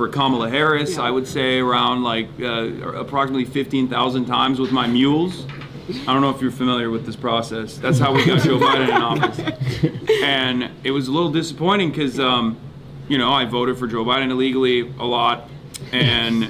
Kamala Harris. I would say around like approximately 15,000 times with my mules. I don't know if you're familiar with this process. That's how we got Joe Biden in office. And it was a little disappointing because, you know, I voted for Joe Biden illegally a lot, and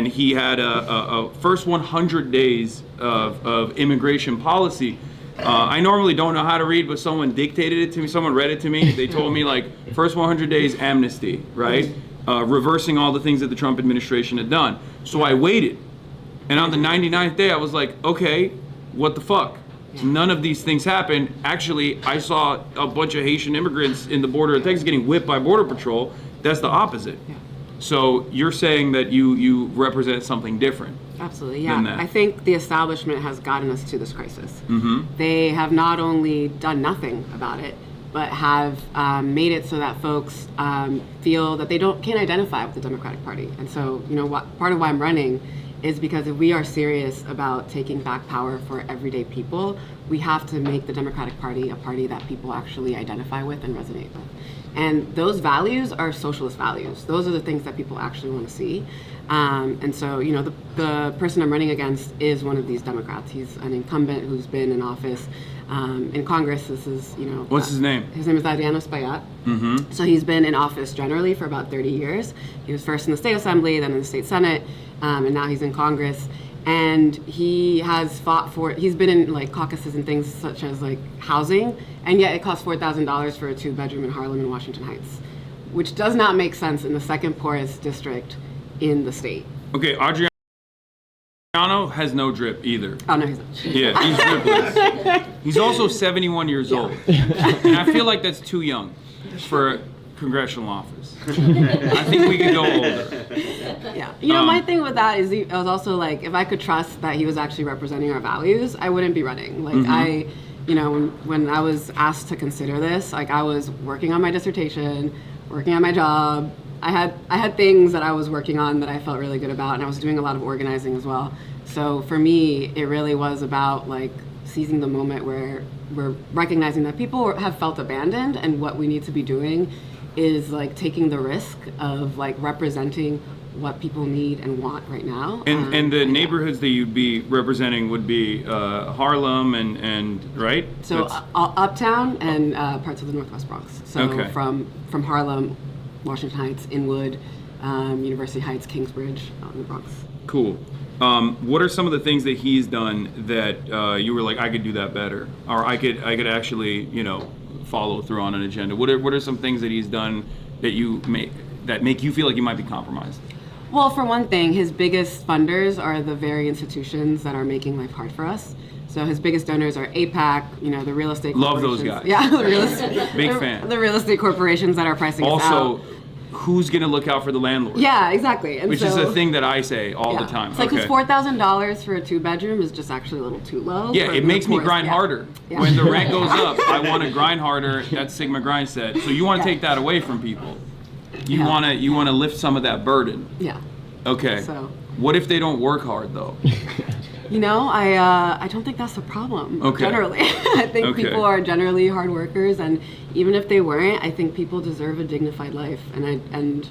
he had a first 100 days of immigration policy. I normally don't know how to read, but someone dictated it to me. Someone read it to me. They told me, like, first 100 days amnesty, right? Reversing all the things that the Trump administration had done. So I waited. And on the 99th day, I was like, okay, what the fuck? None of these things happened. Actually, I saw a bunch of Haitian immigrants in the border of Texas getting whipped by Border Patrol. That's the opposite. Yeah. So you're saying that you represent something different. Absolutely, yeah. I think the establishment has gotten us to this crisis. They have not only done nothing about it, but have made it so that folks feel that they can't identify with the Democratic Party. And so, you know, part of why I'm running is because if we are serious about taking back power for everyday people, we have to make the Democratic Party a party that people actually identify with and resonate with. And those values are socialist values. Those are the things that people actually want to see. And so, you know, the person I'm running against is one of these Democrats. He's an incumbent who's been in office in Congress. This is, you know. What's his name? His name is Adriano Espaillat. So he's been in office generally for about 30 years. He was first in the state assembly, then in the state senate, and now he's in Congress. And he has he's been in like caucuses and things such as like housing, and yet it costs $4,000 for a 2-bedroom in Harlem and Washington Heights, which does not make sense in the second poorest district in the state. Okay, Adriano has no drip either. Oh, no, he's not. Yeah, he's dripless. He's also 71 years old. And I feel like that's too young for congressional office. I think we could go older. Yeah. You know, my thing with that is I was also like, if I could trust that he was actually representing our values, I wouldn't be running. Like you know, when I was asked to consider this, like I was working on my dissertation, working on my job. I had things that I was working on that I felt really good about, and I was doing a lot of organizing as well. So for me, it really was about like seizing the moment where we're recognizing that people have felt abandoned, and what we need to be doing is like taking the risk of like representing what people need and want right now. And the neighborhoods that you'd be representing would be Harlem and right? So Uptown and parts of the Northwest Bronx. So Okay. from Harlem, Washington Heights, Inwood, University Heights, Kingsbridge, out in the Bronx. Cool. What are some of the things that he's done that you were like, I could do that better, or I could actually, you know, follow through on an agenda? What are some things that he's done that make you feel like you might be compromised? Well, for one thing, his biggest funders are the very institutions that are making life hard for us. So his biggest donors are APAC, you know, the real estate Love those corporations. guys. Yeah, the real estate. Big fan. The real estate corporations that are pricing us out. Also, who's going to look out for the landlord? Yeah, exactly. And Which is a thing that I say all the time. It's like his $4,000 for a 2-bedroom is just actually a little too low. Yeah, for it the makes me poorest. grind harder. Yeah. When the rent goes up, I want to grind harder. That's Sigma Grind said. So you want to take that away from people. You want to lift some of that burden. Yeah. Okay. So. What if they don't work hard though? You know, I don't think that's the problem. Okay. Generally, I think Okay. people are generally hard workers, and even if they weren't, I think people deserve a dignified life, and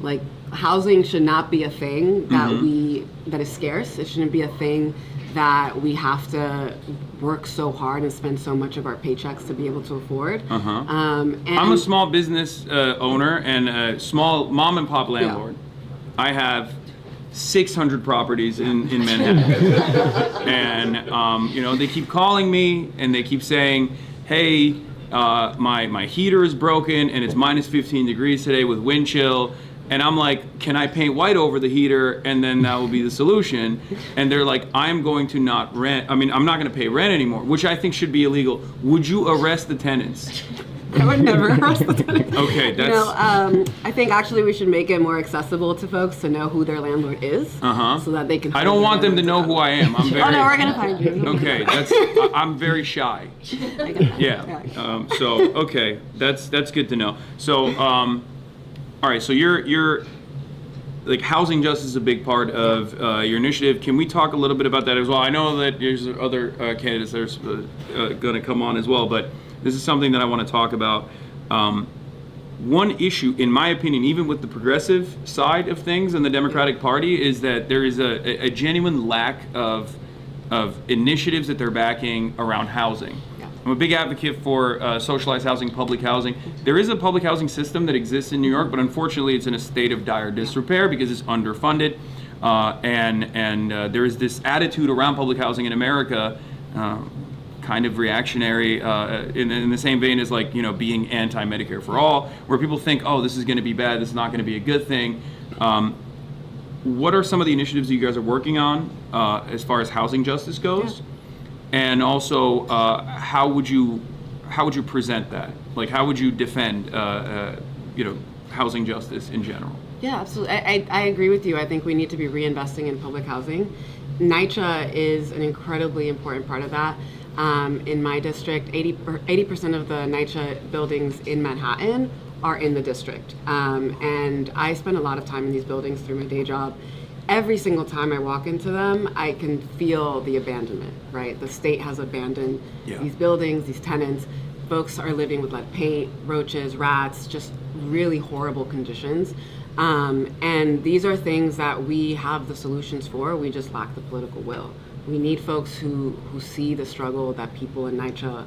like housing should not be a thing that is scarce. It shouldn't be a thing that we have to work so hard and spend so much of our paychecks to be able to afford. And I'm a small business owner and a small mom and pop landlord. I have 600 properties in Manhattan. And, you know, they keep calling me and they keep saying, hey, my heater is broken and it's minus 15 degrees today with wind chill. And I'm like, can I paint white over the heater and then that will be the solution? And they're like, I'm going to not rent. I mean, I'm not going to pay rent anymore, which I think should be illegal. Would you arrest the tenants? I would never arrest the tenant. Okay, that's... You know, I think actually we should make it more accessible to folks to know who their landlord is, so that they can. I don't want them to know who I am. I'm very... Oh no, we're gonna find you. Okay, I'm very shy. Yeah. So okay, that's good to know. So all right, so you're like housing justice is a big part of your initiative. Can we talk a little bit about that as well? I know that there's other candidates that are going to come on as well, but this is something that I want to talk about. One issue, in my opinion, even with the progressive side of things in the Democratic Party, is that there is a genuine lack of initiatives that they're backing around housing. I'm a big advocate for socialized housing, public housing. There is a public housing system that exists in New York, but unfortunately it's in a state of dire disrepair because it's underfunded. And there is this attitude around public housing in America, kind of reactionary, in the same vein as like, you know, being anti-Medicare for all, where people think, oh, this is going to be bad, this is not going to be a good thing. What are some of the initiatives that you guys are working on as far as housing justice goes? Yeah. And also, how would you present that? Like, how would you defend, you know, housing justice in general? Yeah, absolutely. I agree with you. I think we need to be reinvesting in public housing. NYCHA is an incredibly important part of that. In my district, 80% of the NYCHA buildings in Manhattan are in the district. And I spend a lot of time in these buildings through my day job. Every single time I walk into them, I can feel the abandonment, right? The state has abandoned these buildings, these tenants. Folks are living with lead paint, roaches, rats, just really horrible conditions. And these are things that we have the solutions for, we just lack the political will. We need folks who see the struggle that people in NYCHA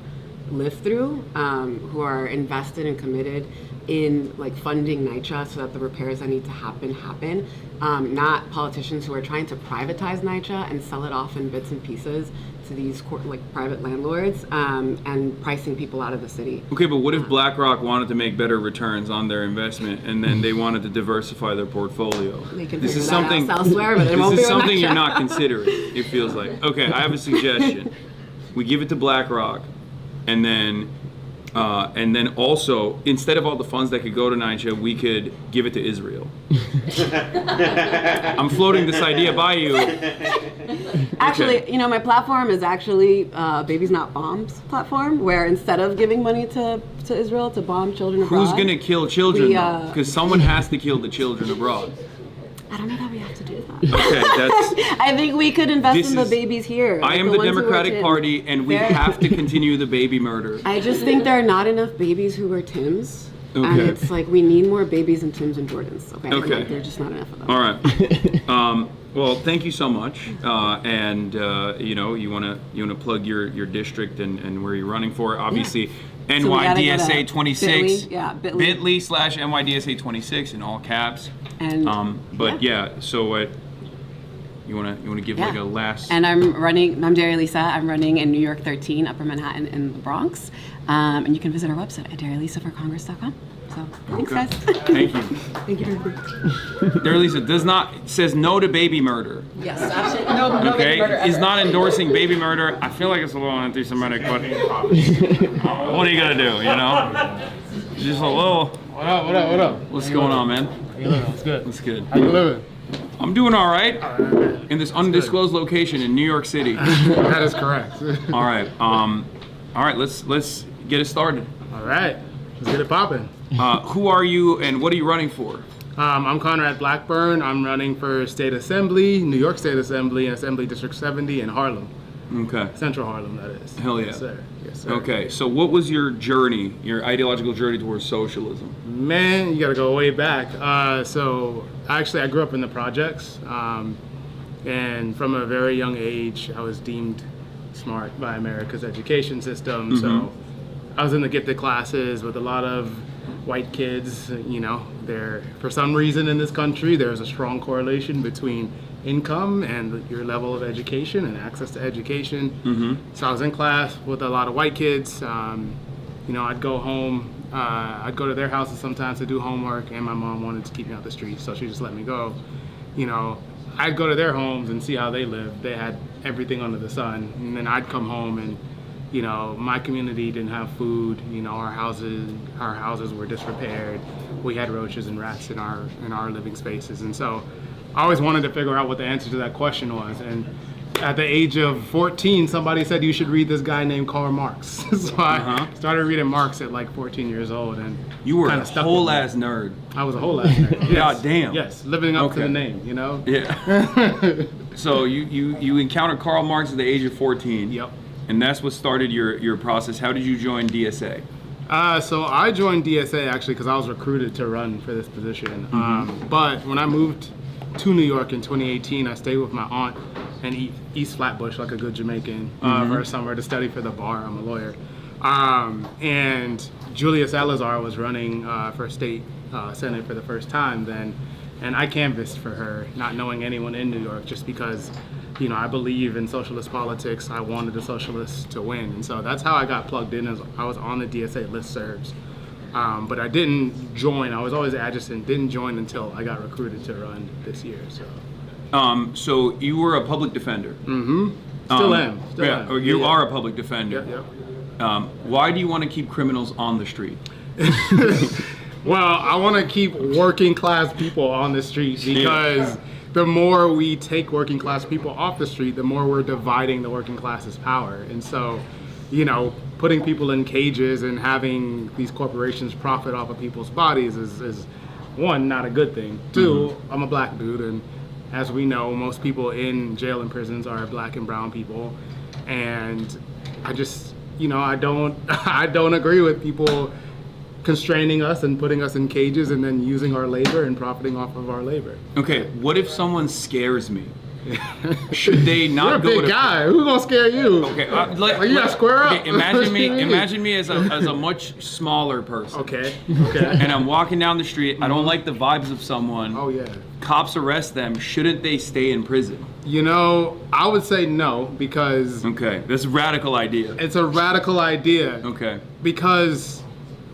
live through, who are invested and committed in like funding NYCHA so that the repairs that need to happen, not politicians who are trying to privatize NYCHA and sell it off in bits and pieces to these like private landlords and pricing people out of the city. Okay, but what if BlackRock wanted to make better returns on their investment and then they wanted to diversify their portfolio? This is something elsewhere, but it won't be this is something NYCHA. you're not considering, it feels like. Okay, I have a suggestion. We give it to BlackRock and then And then also, instead of all the funds that could go to NYCHA, we could give it to Israel. I'm floating this idea by you. Actually, Okay. you know, my platform is actually Babies Not Bombs platform, where instead of giving money to Israel to bomb children abroad, Who's going to kill children? we, Because someone has to kill the children abroad. I don't know that we have to do that. Okay, that's. I think we could invest This in the is- babies here. I like am the ones who were Democratic Tims. Party, and we They're- have to continue the baby murder. I just think there are not enough babies who were Tims. And Okay. it's like we need more babies and Tims and Jordans. Okay. Okay. Like, there are just not enough of them. All right. Well, thank you so much. You know, you wanna plug your district and where you're running for. Obviously, we gotta go to NYDSA 26. Bit.ly, yeah, Bit.ly. Bit.ly/NYDSA 26 in all caps. And But yeah. So what? You wanna give like a last? And I'm Dairy Lisa. I'm running in New York 13, Upper Manhattan, in the Bronx. And you can visit our website at dairylisaforcongress.com. So thanks, Okay. guys. Thank you. Thank you, everybody. There, Lisa says no to baby murder. Yes, absolutely. No Okay, baby murder he's ever. not endorsing baby murder. I feel like it's a little anti-Semitic, but what are you gonna do? You know, just a little. What up? What's going on, man? How you living? What's good? What's good? How you living? I'm doing all right. In this undisclosed location in New York City. That is correct. All right. All right. Let's get it started. All right. Let's get it popping. Who are you and what are you running for? I'm Conrad Blackburn. I'm running for State Assembly, New York State Assembly, and Assembly District 70 in Harlem. Okay. Central Harlem, that is. Hell yeah. Yes, sir. Yes, sir. Okay. So what was your journey, your ideological journey towards socialism? Man, you gotta go way back. So actually, I grew up in the projects, and from a very young age, I was deemed smart by America's education system. So I was in the gifted classes with a lot of white kids. You know, for some reason in this country, there's a strong correlation between income and your level of education and access to education. So I was in class with a lot of white kids. You know, I'd go home. I'd go to their houses sometimes to do homework, and my mom wanted to keep me out the street, so she just let me go. You know, I'd go to their homes and see how they lived. They had everything under the sun, and then I'd come home and, you know, my community didn't have food. You know, our houses were disrepaired. We had roaches and rats in our living spaces, and so I always wanted to figure out what the answer to that question was. And at the age of 14, somebody said you should read this guy named Karl Marx. So I started reading Marx at like 14 years old, and You were kinda a stuck whole with me. ass nerd. I was a whole ass nerd. Yes. God damn. Yes, living up to Okay. the name, you know? Yeah. So you encountered Karl Marx at the age of 14. Yep. And that's what started your process. How did you join DSA? So I joined DSA actually because I was recruited to run for this position. But when I moved to New York in 2018, I stayed with my aunt in East Flatbush, like a good Jamaican, for a summer to study for the bar. I'm a lawyer. And Julia Salazar was running for state senate for the first time then. And I canvassed for her, not knowing anyone in New York, just because, you know, I believe in socialist politics. I wanted the socialists to win. And so that's how I got plugged in. As I was on the DSA listservs. But I didn't join. I was always adjacent, didn't join until I got recruited to run this year. So you were a public defender. Still am. Or you are a public defender. Yep. Why do you want to keep criminals on the street? Well, I want to keep working class people on the street because the more we take working class people off the street, the more we're dividing the working class's power. And so, you know, putting people in cages and having these corporations profit off of people's bodies is one, not a good thing. Two, I'm a black dude, and as we know, most people in jail and prisons are black and brown people. And I just, you know, I don't agree with people constraining us and putting us in cages and then using our labor and profiting off of our labor. Okay, what if someone scares me? Should they not You're a go big to guy. Who's gonna scare you? Okay, you gotta square up. Okay, imagine me as a much smaller person. Okay. And I'm walking down the street. I don't like the vibes of someone. Oh yeah. Cops arrest them. Shouldn't they stay in prison? You know, I would say no because. Okay, that's a radical idea. It's a radical idea. Okay. Because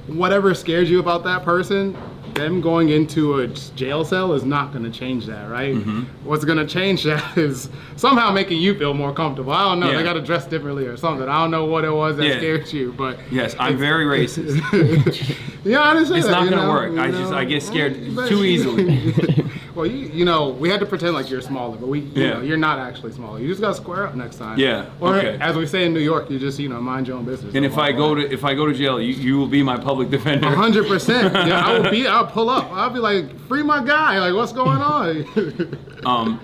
whatever scares you about that person, them going into a jail cell is not going to change that, right? What's going to change that is somehow making you feel more comfortable. I don't know. They got to dress differently or something. I don't know what it was that scared you, but yes, I'm very racist. Yeah, I understand. It's not going to work. You I get scared too easily. Well, you know, we had to pretend like you're smaller, but you know, you're not actually smaller. You just got to square up next time. Yeah. Or okay. as we say in New York, you just mind your own business. And if I go to jail, you will be my public defender. 100%. Yeah, I'll pull up. I'll be like, free my guy. Like, what's going on?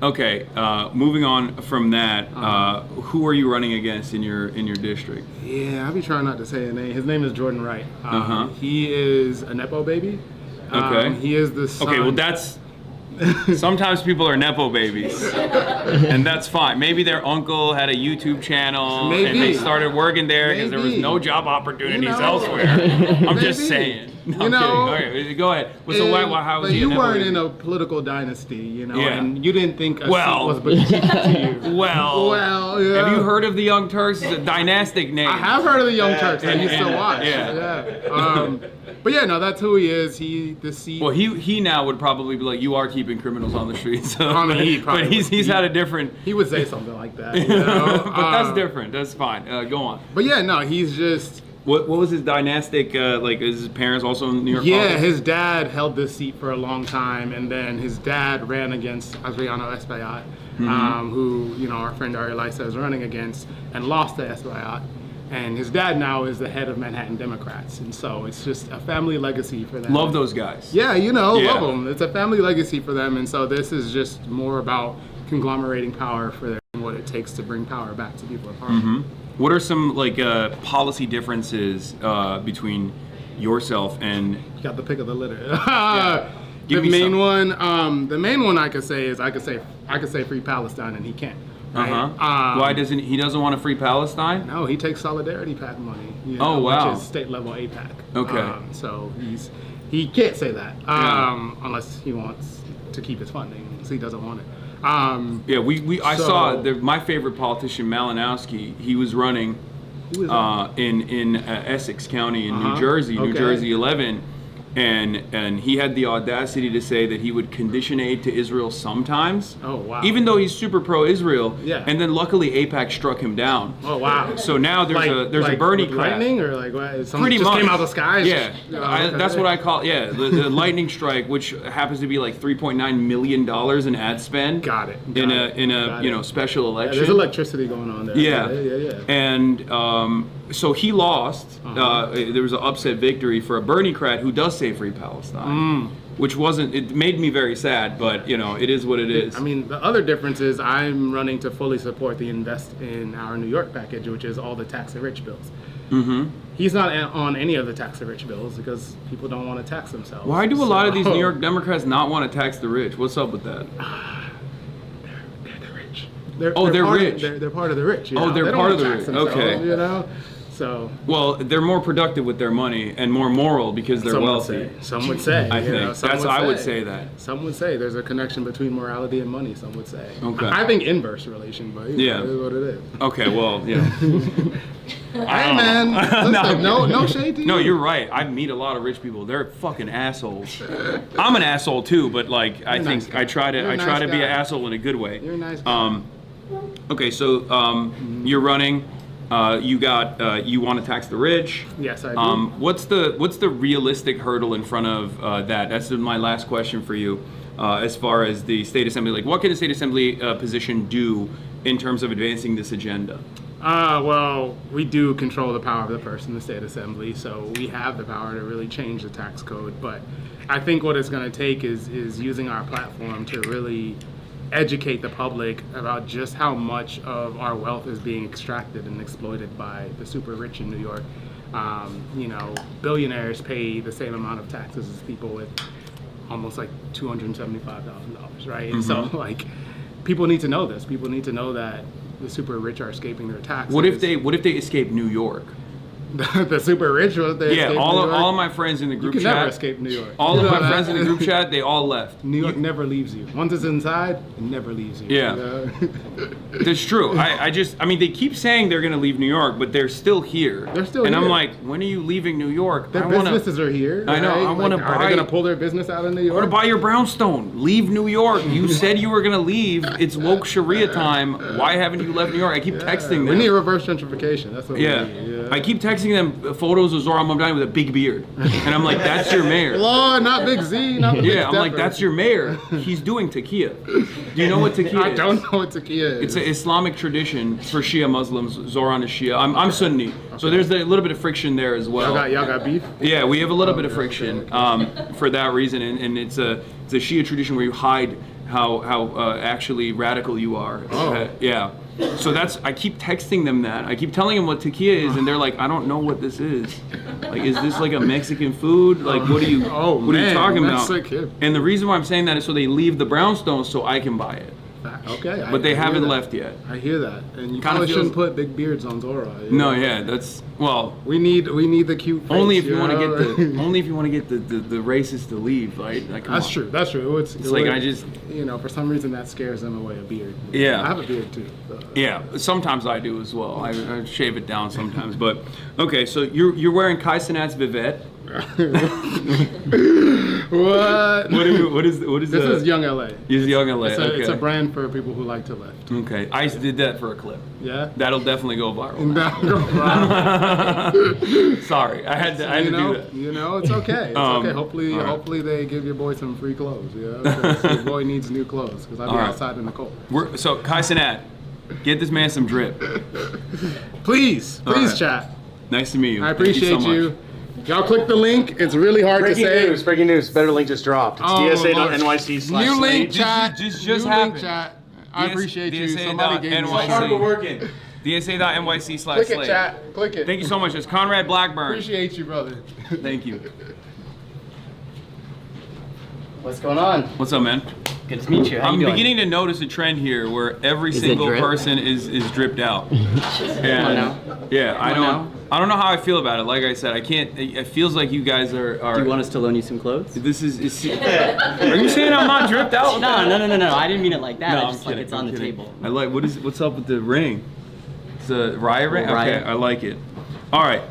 Okay. Moving on from that, who are you running against in your district? Yeah, I'll be trying not to say his name. His name is Jordan Wright. He is a Nepo baby. Okay. He is the son. Okay, well that's. Sometimes people are Nepo babies, and that's fine. Maybe their uncle had a YouTube channel and they started working there because there was no job opportunities elsewhere. I'm just saying. No, okay, go ahead. So how was he you a Nepo weren't baby? in a political dynasty, you know, Yeah. and you didn't think a seat was beneath to you. Well, yeah. Have you heard of the Young Turks? It's a dynastic name. I have heard of the Young Turks. I used to watch. Yeah. But yeah, no, that's who he is. The seat. Well, he now would probably be like, you are keeping criminals on the streets. So, I mean, but he's had a different. He would say something like that. You know? But that's different. That's fine. Go on. But yeah, no, he's just. What was his dynastic, like, is his parents also in New York? Yeah, politics? his dad held this seat for a long time, and then his dad ran against Adriano Espaillat, who, you know, our friend Ari Lysa is running against, and lost to Espaillat. And his dad now is the head of Manhattan Democrats, and so it's just a family legacy for them. Love those guys. Yeah, love them. It's a family legacy for them, and so this is just more about conglomerating power for them and what it takes to bring power back to people in power. What are some policy differences between yourself and? You got the pick of the litter. Give the me main some. one I could say is I could say free Palestine, and he can't. Right? Why doesn't he doesn't want to free Palestine? No, he takes Solidarity PAC money. Oh wow, which is state level APAC. Okay. So he can't say that unless he wants to keep his funding, so he doesn't want it. I saw my favorite politician, Malinowski. He was running in Essex County in New Jersey, New Jersey 11, and he had the audacity to say that he would condition aid to Israel sometimes. Oh wow! Even though he's super pro-Israel. Yeah. And then luckily AIPAC struck him down. Oh wow! So now there's a Bernie crash. Lightning or like what? Pretty just much came out of the sky. Yeah, that's what I call the lightning strike, which happens to be like $3.9 million in ad spend. Got it. In a special election. There's electricity going on there. Yeah. And so he lost. There was an upset victory for a Bernie-crat who does say free Palestine, which wasn't. It made me very sad, but it is what it is. I mean, the other difference is I'm running to fully support the Invest in Our New York package, which is all the tax the rich bills. He's not on any of the tax the rich bills because people don't want to tax themselves. Why do a lot of these New York Democrats not want to tax the rich? What's up with that? They're rich. They're rich. They're part of the rich. They're part of the rich. Okay. So. Well, they're more productive with their money and more moral because they're wealthy. Some would say. I think I would say that. Some would say there's a connection between morality and money. Some would say. Okay. I think inverse relation, but it is what it is. Okay. Well, Hey man, no shade to you. No, you're right. I meet a lot of rich people. They're fucking assholes. I'm an asshole too, but I try to be an asshole in a good way. You're a nice guy. Okay, so you're running. You want to tax the rich. Yes, I do. What's the realistic hurdle in front of that? That's my last question for you. As far as the state assembly, like what can a state assembly position do in terms of advancing this agenda? Well, we do control the power of the purse in the state assembly, so we have the power to really change the tax code. But I think what it's going to take is using our platform to really educate the public about just how much of our wealth is being extracted and exploited by the super rich in New York. Billionaires pay the same amount of taxes as people with almost like $275,000, right? And so people need to know this. People need to know that the super rich are escaping their taxes. What if they escape New York? The super rich, what they Yeah, escaped all New of, York? all of my friends in the group You can chat. never escape New York. All You of know my that? friends in the group chat, they all left. New York never leaves you. Once it's inside, it never leaves you. Yeah. You know? That's true. I mean, they keep saying they're going to leave New York, but they're still here. They're still and here. I'm like, when are you leaving New York? Their I wanna- businesses are here. I know. right? I want to Like, buy. Are they going to pull their business out of New I want York? to buy your brownstone. Leave New York. You said you were going to leave. It's woke Sharia time. Why haven't you left New York? I keep texting them. We need reverse gentrification. That's what Yeah. we need. Yeah. I keep texting them photos of Zoran Mamdani with a big beard. And I'm like, that's your mayor. Lord, not Big Z, not the Big Yeah, I'm like, Stepper. that's your mayor. He's doing taqiyya. Do you know what taqiyya is? I don't know what taqiyya is. It's an Islamic tradition for Shia Muslims. Zoran is Shia. I'm Sunni. So there's a little bit of friction there as well. Y'all got beef? Yeah, we have a little bit of friction for that reason. And it's a Shia tradition where you hide how actually radical you are. Oh. Yeah. So I keep texting them that. I keep telling them what taqiyya is, and they're like, I don't know what this is. Like, is this like a Mexican food? Like, what are you talking that's about? sick, kid. And the reason why I'm saying that is so they leave the brownstones so I can buy it. Okay. But they I hear haven't that. left yet. I hear that. And you Kinda probably feels- shouldn't put big beards on Zora. No, yeah, that's well. We need the cute face, Only if you want to know? get the only if you want to get the racists to leave, right? Like, come That's on. true. That's true. It's like I just for some reason that scares them away. A beard. Yeah. I have a beard too. So. Yeah, sometimes I do as well. I shave it down sometimes, but okay. So you're wearing Kai Cenat's Vivette. What? What is This is Young LA. Is Young LA? It's a brand for people who like to lift. Okay, Ice did that for a clip. Yeah. That'll definitely go viral. That'll go viral. Sorry, I had to do that. You know, it's okay. It's okay. Hopefully they give your boy some free clothes. Yeah, 'cause your boy needs new clothes because I'll be All right. outside in the cold. So Kai Cenat, get this man some drip. Please, All right. chat. Nice to meet you. I Thank you appreciate so you. much. Y'all click the link. It's really hard Breaking to say. news, breaking news. Better link just dropped. It's Oh, dsa.nyc/slate. New link, chat. Just New happened. link, chat. I appreciate you. Somebody gave me DSA.NYC. some. working. DSA.NYC/slate. Click it, chat. Click it. Thank you so much. It's Conrad Blackburn. Appreciate you, brother. Thank you. What's going on? What's up, man? Good to meet you. How I'm you doing? beginning to notice a trend here where every Is it single drip? person is dripped out. And now. yeah, I Come on don't know how I feel about it. Like I said, I can't. It feels like you guys are. Do you want us to loan you some clothes? This is. Are you saying I'm not dripped out? No. I didn't mean it like that. No, I I'm just kidding, like it's I'm on the kidding. table. I like. What's up with the ring? It's a riot ring. Riot. Okay, I like it. All right.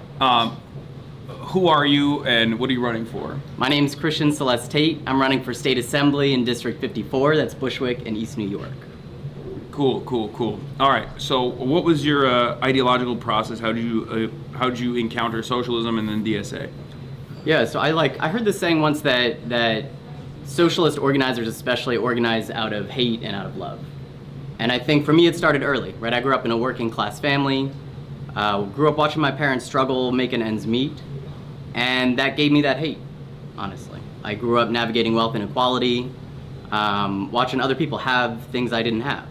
Who are you and what are you running for? My name's Christian Celeste Tate. I'm running for State Assembly in District 54. That's Bushwick in East New York. Cool. All right. So, what was your ideological process? How did you encounter socialism and then DSA? Yeah, so I heard this saying once that socialist organizers especially organize out of hate and out of love. And I think for me it started early, right? I grew up in a working class family, grew up watching my parents struggle making ends meet, and that gave me that hate, honestly. I grew up navigating wealth inequality, watching other people have things I didn't have.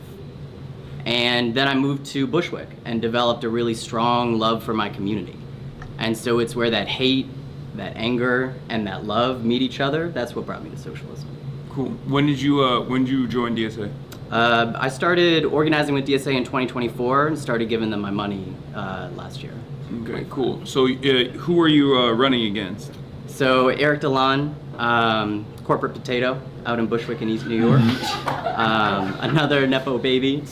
And then I moved to Bushwick and developed a really strong love for my community. And so it's where that hate, that anger, and that love meet each other. That's what brought me to socialism. Cool. When did you join DSA? I started organizing with DSA in 2024 and started giving them my money last year. Okay, cool. So who are you running against? So Eric DeLon, corporate potato out in Bushwick in East New York. Another Nepo baby.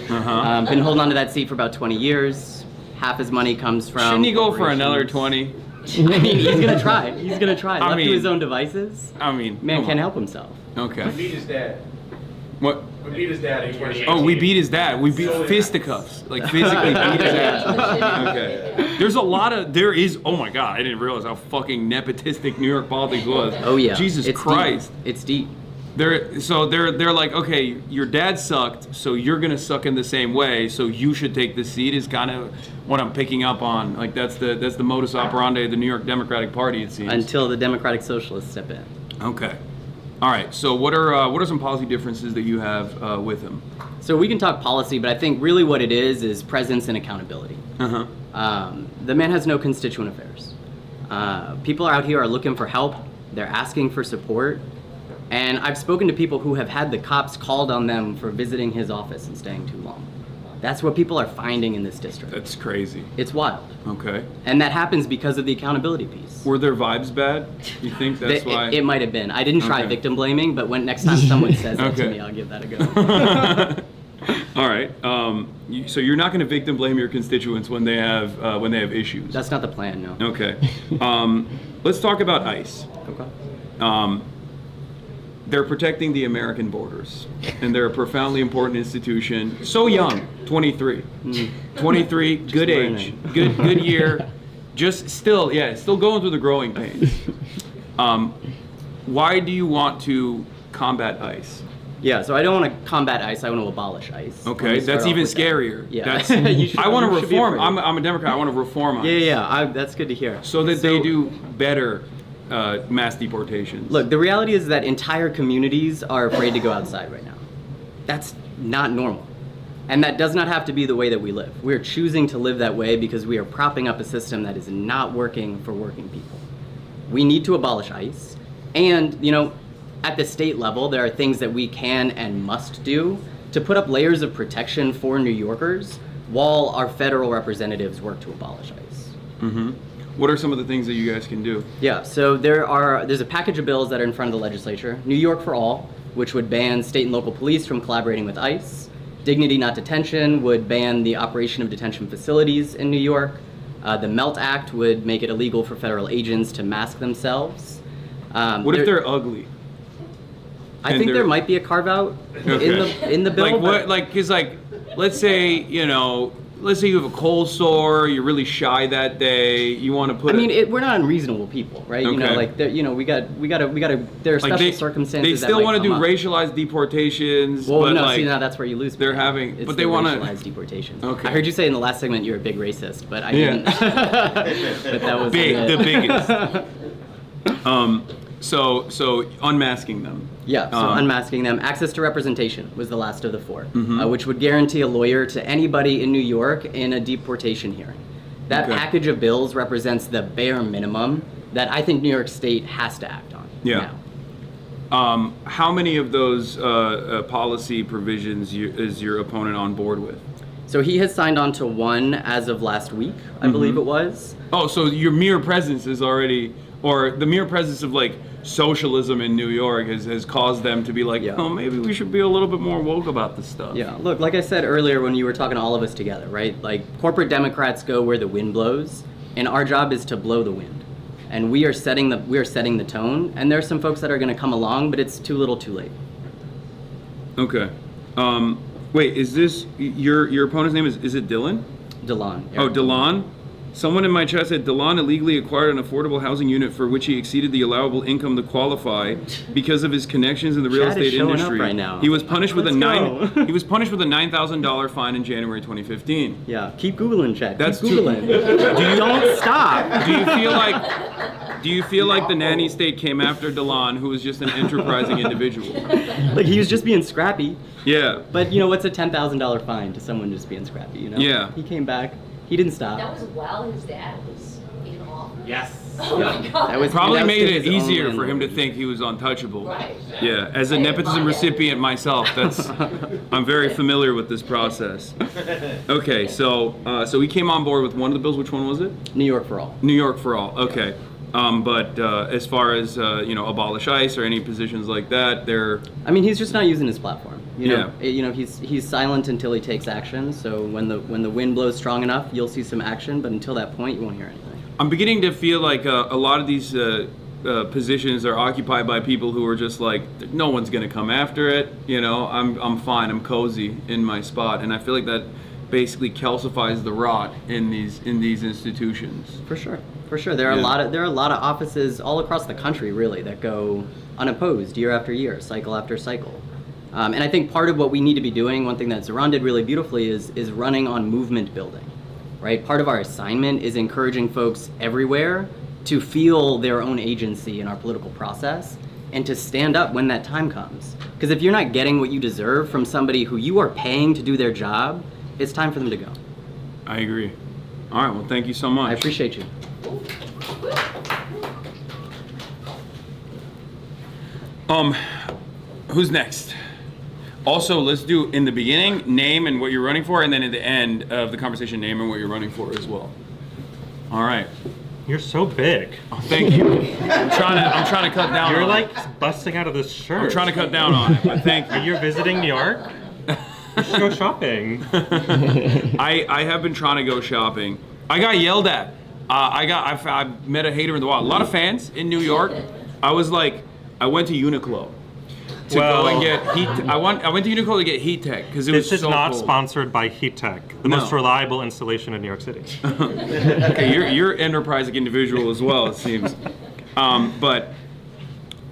Been holding on to that seat for about 20 years. Half his money comes from Shouldn't he go for another 20? I mean, he's gonna try. He's gonna try. Left to his own devices. I mean, man can't help himself. Okay. We beat his dad. What? We beat his dad in 2018. Oh, we beat his dad. We beat fisticuffs. Like physically beat his ass. Okay. There's a lot of, oh my God, I didn't realize how fucking nepotistic New York politics was. Oh yeah. Jesus it's Christ. Deep. It's deep. They're like, okay, your dad sucked, so you're gonna suck in the same way, so you should take the seat is kind of what I'm picking up on. Like that's the modus operandi of the New York Democratic Party, it seems. Until the Democratic Socialists step in. Okay. All right. So what are some policy differences that you have with him? So we can talk policy, but I think really what it is presence and accountability. The man has no constituent affairs. People out here are looking for help. They're asking for support. And I've spoken to people who have had the cops called on them for visiting his office and staying too long. That's what people are finding in this district. That's crazy. It's wild. Okay. And that happens because of the accountability piece. Were their vibes bad? You think that's why? It might have been. I didn't try Okay. victim blaming, but when next time someone says that to Okay. me, I'll give that a go. All right. So you're not going to victim blame your constituents when they have issues. That's not the plan, no. Okay. Let's talk about ICE. Okay. They're protecting the American borders, and they're a profoundly important institution. So young, 23. 23, good age, good year. Just still going through the growing pains. Why do you want to combat ICE? Yeah, so I don't want to combat ICE, I want to abolish ICE. Okay, that's even scarier. Yeah. I want to reform. I'm a Democrat. I want to reform ICE. Yeah, that's good to hear. So that they do better mass deportations. Look, the reality is that entire communities are afraid to go outside right now. That's not normal. And that does not have to be the way that we live. We're choosing to live that way because we are propping up a system that is not working for working people. We need to abolish ICE. And, at the state level, there are things that we can and must do to put up layers of protection for New Yorkers while our federal representatives work to abolish ICE. Mm-hmm. What are some of the things that you guys can do? Yeah, so there's a package of bills that are in front of the legislature. New York for All, which would ban state and local police from collaborating with ICE. Dignity Not Detention would ban the operation of detention facilities in New York. The MELT Act would make it illegal for federal agents to mask themselves. What if they're ugly? I think there might be a carve out in the bill. Like what? Like, cause let's say you have a cold sore, you're really shy that day, you want to put. We're not unreasonable people, right? Okay. We gotta. There are special circumstances. They still want to do up. racialized deportations. Well, but no, see, now that's where you lose. They're having, it's but they want to racialized deportations. Okay. I heard you say in the last segment you're a big racist, but I didn't. But that was the biggest. So unmasking them. Yeah, so unmasking them. Access to representation was the last of the four, Mhm. which would guarantee a lawyer to anybody in New York in a deportation hearing. That Okay. package of bills represents the bare minimum that I think New York State has to act on. Yeah. Now. How many of those policy provisions is your opponent on board with? So he has signed on to one as of last week, I believe it was. Oh, so your mere presence is already, or the mere presence of socialism in New York has caused them to be like, oh, maybe we should be a little bit more woke about this stuff. Yeah, look, like I said earlier when you were talking to all of us together, right? Like, corporate Democrats go where the wind blows, and our job is to blow the wind. And we are setting the tone, and there are some folks that are going to come along, but it's too little too late. Okay. Wait, is this, your opponent's name is it Dylan? Delon. Oh, Delon? Someone in my chat said Delon illegally acquired an affordable housing unit for which he exceeded the allowable income to qualify because of his connections in the real Chat is estate showing industry. up right now. He was punished with Let's go. he was punished with a $9,000 fine in January 2015. Yeah, keep Googling, Chat. That's keep Googling. Don't stop. Do you feel like the nanny state came after Delon, who was just an enterprising individual? Like, he was just being scrappy. Yeah. But what's a $10,000 fine to someone just being scrappy? Yeah. He came back. He didn't stop. That was while his dad was in office. Yes. Oh my God. That was Probably that was made to it his own easier for him to landlord. think he was untouchable. Right. Yeah, as a nepotism recipient myself, I'm very familiar with this process. Okay, so he came on board with one of the bills. Which one was it? New York for All. New York for All. Okay. But as far as abolish ICE or any positions like that, they're. He's just not using his platform. He's silent until he takes action. So when the wind blows strong enough, you'll see some action. But until that point, you won't hear anything. I'm beginning to feel like a lot of these positions are occupied by people who are just like, no one's gonna come after it. I'm fine. I'm cozy in my spot, and I feel like that basically calcifies the rot in these institutions. For sure. There are a lot of offices all across the country, really, that go unopposed year after year, cycle after cycle. And I think part of what we need to be doing, one thing that Zoran did really beautifully, is running on movement building, right? Part of our assignment is encouraging folks everywhere to feel their own agency in our political process and to stand up when that time comes. Because if you're not getting what you deserve from somebody who you are paying to do their job, it's time for them to go. I agree. All right, well, thank you so much. I appreciate you. Who's next? Also, let's do in the beginning, name and what you're running for, and then at the end of the conversation, name and what you're running for as well. All right. You're so big. Oh, thank you. I'm trying to cut down. You're on like it. busting out of this shirt. I'm trying to cut down on it, but thank you. You're visiting New York? You should go shopping. I have been trying to go shopping. I got yelled at. I met a hater in the wild. A lot of fans in New York. I went to Uniqlo to go and get heat. I went to Uniqlo to get heat tech because it was so This is not cold. sponsored by Heat Tech, the most reliable installation in New York City. Okay, you're an enterprising individual as well, it seems. But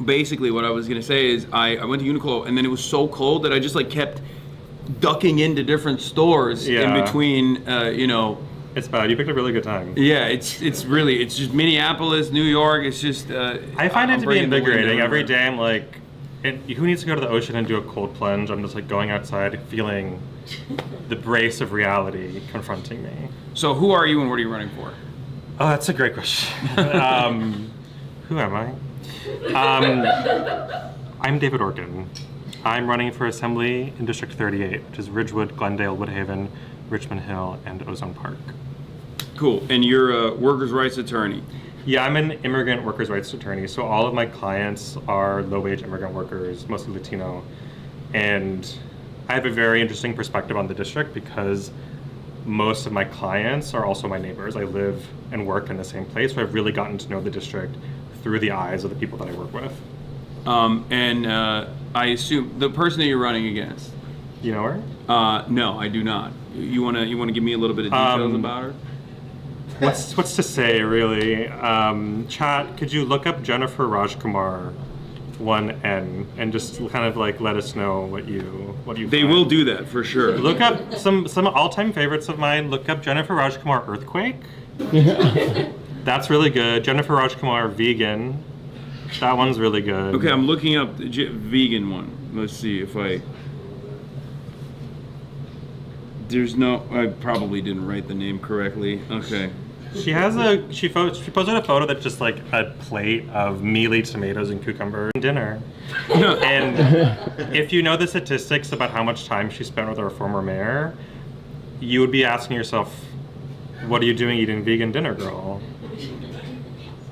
basically, what I was gonna say is I went to Uniqlo and then it was so cold that I just like kept ducking into different stores in between. It's bad. You picked a really good time. Yeah, it's just Minneapolis, New York. It's just. I find it to be invigorating. Every day I'm like, who needs to go to the ocean and do a cold plunge? I'm just like going outside, feeling the brace of reality confronting me. So who are you and what are you running for? Oh, that's a great question. Who am I? I'm David Orkin. I'm running for Assembly in District 38, which is Ridgewood, Glendale, Woodhaven, Richmond Hill, and Ozone Park. Cool. And you're a workers' rights attorney. Yeah, I'm an immigrant workers' rights attorney. So all of my clients are low-wage immigrant workers, mostly Latino. And I have a very interesting perspective on the district because most of my clients are also my neighbors. I live and work in the same place, so I've really gotten to know the district through the eyes of the people that I work with. I assume the person that you're running against. You know her? No, I do not. You wanna give me a little bit of details about her? What's to say, really? Chat, could you look up Jennifer Rajkumar, 1N, and just kind of like let us know what you They find. will do that for sure. Look up some all-time favorites of mine. Look up Jennifer Rajkumar Earthquake. That's really good. Jennifer Rajkumar Vegan. That one's really good. Okay, I'm looking up the vegan one. Let's see if I. I probably didn't write the name correctly. Okay. She posted a photo that's just like a plate of mealy tomatoes and cucumbers and dinner. And if you know the statistics about how much time she spent with our former mayor, you would be asking yourself, what are you doing eating vegan dinner, girl?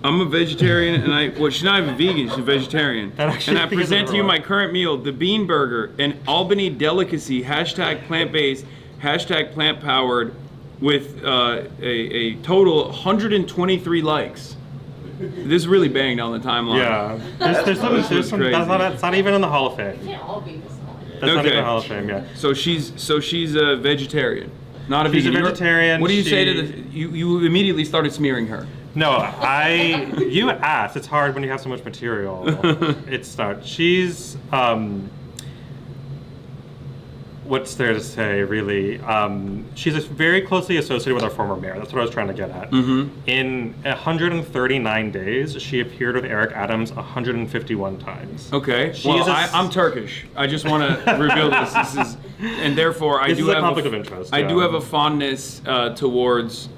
I'm a vegetarian, and she's not even vegan, she's a vegetarian. And I present to you my current meal, the Bean Burger, an Albany delicacy, #plant-based, #plant-powered, with a total 123 likes. This really banged on the timeline. Yeah. There's some that's not even in the Hall of Fame. Can't all be this long. That's not even the Hall of Fame, yeah. So she's a vegetarian, not a vegan. She's a vegetarian. What do you say to you immediately started smearing her? No, you asked. It's hard when you have so much material. It's not. She's, what's there to say, really? She's very closely associated with our former mayor. That's what I was trying to get at. Mm-hmm. In 139 days, she appeared with Eric Adams 151 times. Okay. I'm Turkish. I just want to reveal this. And therefore, I do have a conflict of interest. I do have a fondness towards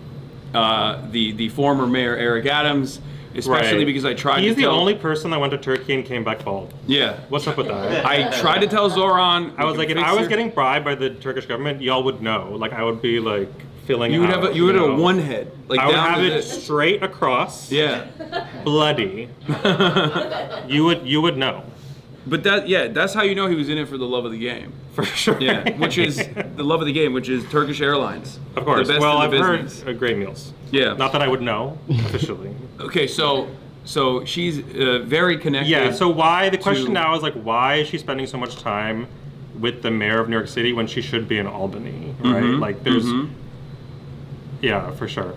the former mayor Eric Adams, especially because I tried to tell... He's the only person that went to Turkey and came back bald. Yeah. What's up with that? I tried to tell Zoran... I was like, if I was getting bribed by the Turkish government, y'all would know. Like, I would be like filling you would out. Have you would have a one head. Like I would down have to it this. straight across. Yeah. Bloody. You would know. But that's how you know he was in it for the love of the game. For sure. Yeah, which is the love of the game, which is Turkish Airlines. Of course. The best Well, in the I've business. heard great meals. Yeah. Not that I would know officially. Okay, so she's very connected. Yeah. So the question now is like, why is she spending so much time with the mayor of New York City when she should be in Albany, right? Mm-hmm. Like, there's. Mm-hmm. Yeah, for sure.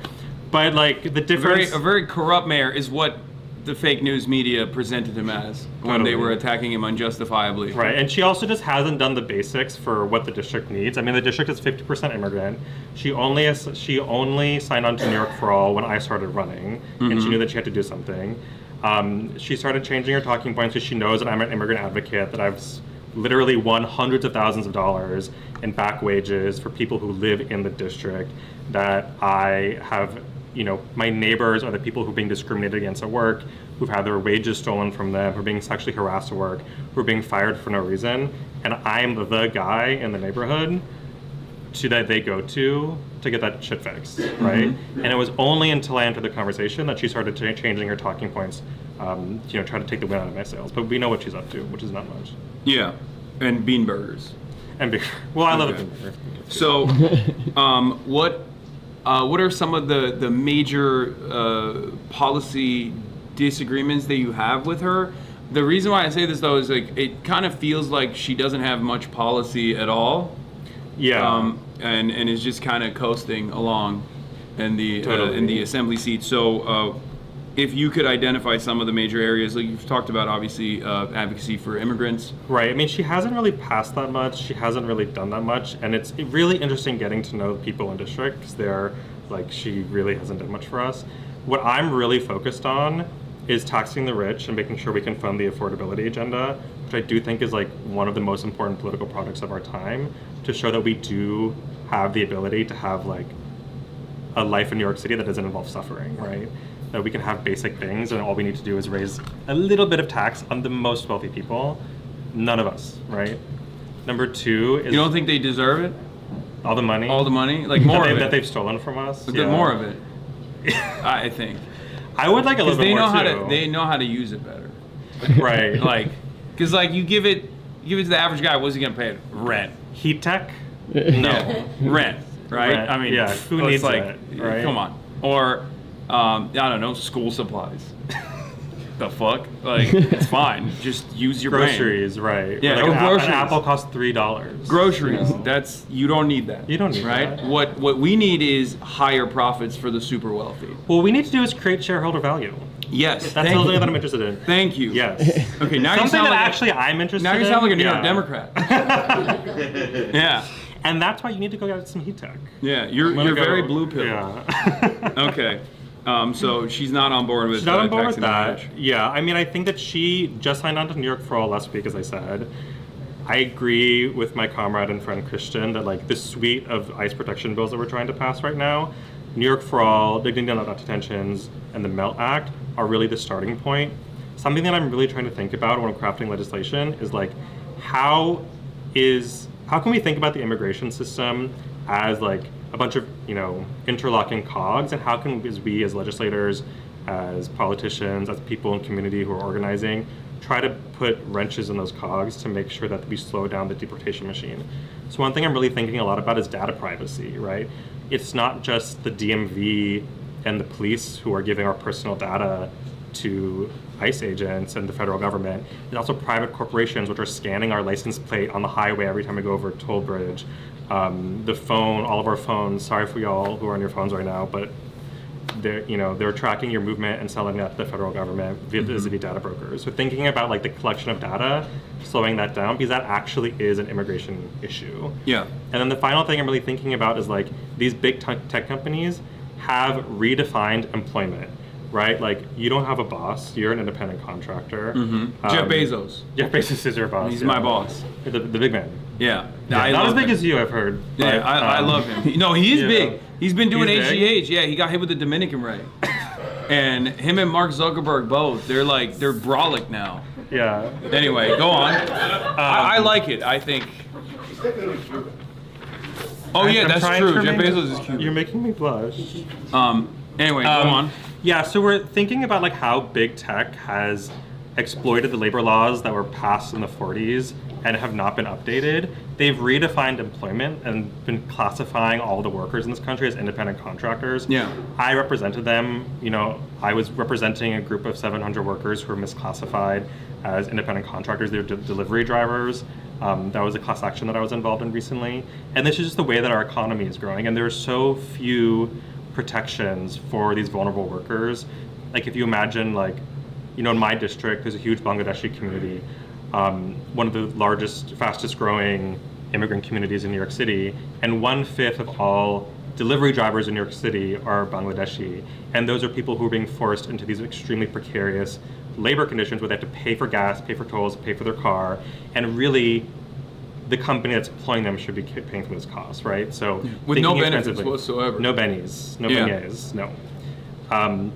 But like the difference. A very corrupt mayor is what the fake news media presented him as when they were attacking him unjustifiably. Right, and she also just hasn't done the basics for what the district needs. I mean, the district is 50% immigrant. She only signed on to New York for All when I started running, and she knew that she had to do something. She started changing her talking points because she knows that I'm an immigrant advocate, that I've literally won hundreds of thousands of dollars in back wages for people who live in the district, that I have my neighbors are the people who are being discriminated against at work, who've had their wages stolen from them, who are being sexually harassed at work, who are being fired for no reason, and I'm the guy in the neighborhood that they go to get that shit fixed, right? And it was only until I entered the conversation that she started changing her talking points, trying to take the wind out of my sails. But we know what she's up to, which is not much. Yeah, and bean burgers. Well, I love a bean burger. So, what are some of the major policy disagreements that you have with her? The reason why I say this though is like it kind of feels like she doesn't have much policy at all. Yeah. And is just kind of coasting along in the assembly seat. So, if you could identify some of the major areas, like you've talked about, obviously advocacy for immigrants. Right. I mean, she hasn't really passed that much. She hasn't really done that much, and it's really interesting getting to know the people in district because she really hasn't done much for us. What I'm really focused on is taxing the rich and making sure we can fund the affordability agenda, which I do think is like one of the most important political projects of our time, to show that we do have the ability to have like a life in New York City that doesn't involve suffering, right? That we can have basic things and all we need to do is raise a little bit of tax on the most wealthy people. None of us, right? Number two is... You don't think they deserve it? All the money? All the money? Like more of it? That they've stolen from us? Yeah. More of it, I think. I would like a little bit more too. They know how to use it better. Right. Because you give it to the average guy, what's he going to pay? Rent. Heat tech? No. Yeah. Rent, right? Rent. I mean, yeah. Who needs it, right? Come on. Or, I don't know, school supplies. The fuck? It's fine. Just use your groceries, brain. right? Yeah, groceries. An apple costs $3. Groceries. You don't need that. You don't need right? that. What we need is higher profits for the super wealthy. What we need to do is create shareholder value. Yes. That's the only thing that I'm interested in. Thank you. Yes. Okay, now Something you sound that like actually I'm interested in. Now you sound like a New York Democrat. Yeah. And that's why you need to go get some heat tech. Yeah, you're very blue pill. Yeah. Okay. So she's not on board with She's not on board with taxing that. the rich. Yeah, I mean, I think that she just signed on to New York for All last week, as I said. I agree with my comrade and friend Christian that the suite of ICE protection bills that we're trying to pass right now, New York for All, Dignity Not Detentions, and the MELT Act are really the starting point. Something that I'm really trying to think about when I'm crafting legislation is how can we think about the immigration system as a bunch of interlocking cogs, and how can we as legislators, as politicians, as people in community who are organizing, try to put wrenches in those cogs to make sure that we slow down the deportation machine. So one thing I'm really thinking a lot about is data privacy, right? It's not just the DMV and the police who are giving our personal data to ICE agents and the federal government. It's also private corporations which are scanning our license plate on the highway every time we go over a toll bridge. The phone, all of our phones, sorry for y'all who are on your phones right now, but they're tracking your movement and selling that to the federal government via the data brokers. So thinking about the collection of data, slowing that down, because that actually is an immigration issue. Yeah. And then the final thing I'm really thinking about is these big tech companies have redefined employment, right? You don't have a boss, you're an independent contractor. Jeff Bezos. Jeff Bezos is your boss. He's my boss. The big man. Yeah. Not as big as you, I've heard. Yeah, I love him. He is big. He's been doing He's big? HGH. Yeah, he got hit with the Dominican ray. And him and Mark Zuckerberg both, they're brolic now. Yeah. Anyway, go on. I like it, I think. Oh yeah, that's true. Jeff Bezos is cute. You're making me blush. Anyway, go on. Yeah, so we're thinking about how big tech has exploited the labor laws that were passed in the 40s and have not been updated. They've redefined employment and been classifying all the workers in this country as independent contractors. Yeah. I represented them. I was representing a group of 700 workers who were misclassified as independent contractors. They were delivery drivers. That was a class action that I was involved in recently. And this is just the way that our economy is growing. And there are so few protections for these vulnerable workers. If you imagine, in my district, there's a huge Bangladeshi community. One of the largest, fastest growing immigrant communities in New York City, and 1/5 of all delivery drivers in New York City are Bangladeshi. And those are people who are being forced into these extremely precarious labor conditions where they have to pay for gas, pay for tolls, pay for their car, and really the company that's employing them should be paying for those costs, right? So with no benefits whatsoever. No bennies, no beignets, no. And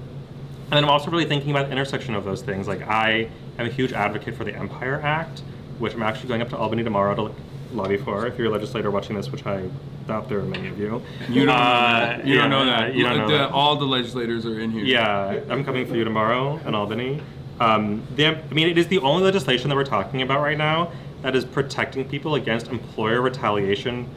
then I'm also really thinking about the intersection of those things. Like, I am a huge advocate for the Empire Act, which I'm actually going up to Albany tomorrow to lobby for. If you're a legislator watching this, which I doubt there are many of you. You don't, you don't know that. You don't know that. All the legislators are in here. Yeah, I'm coming for you tomorrow in Albany. It is the only legislation that we're talking about right now that is protecting people against employer retaliation.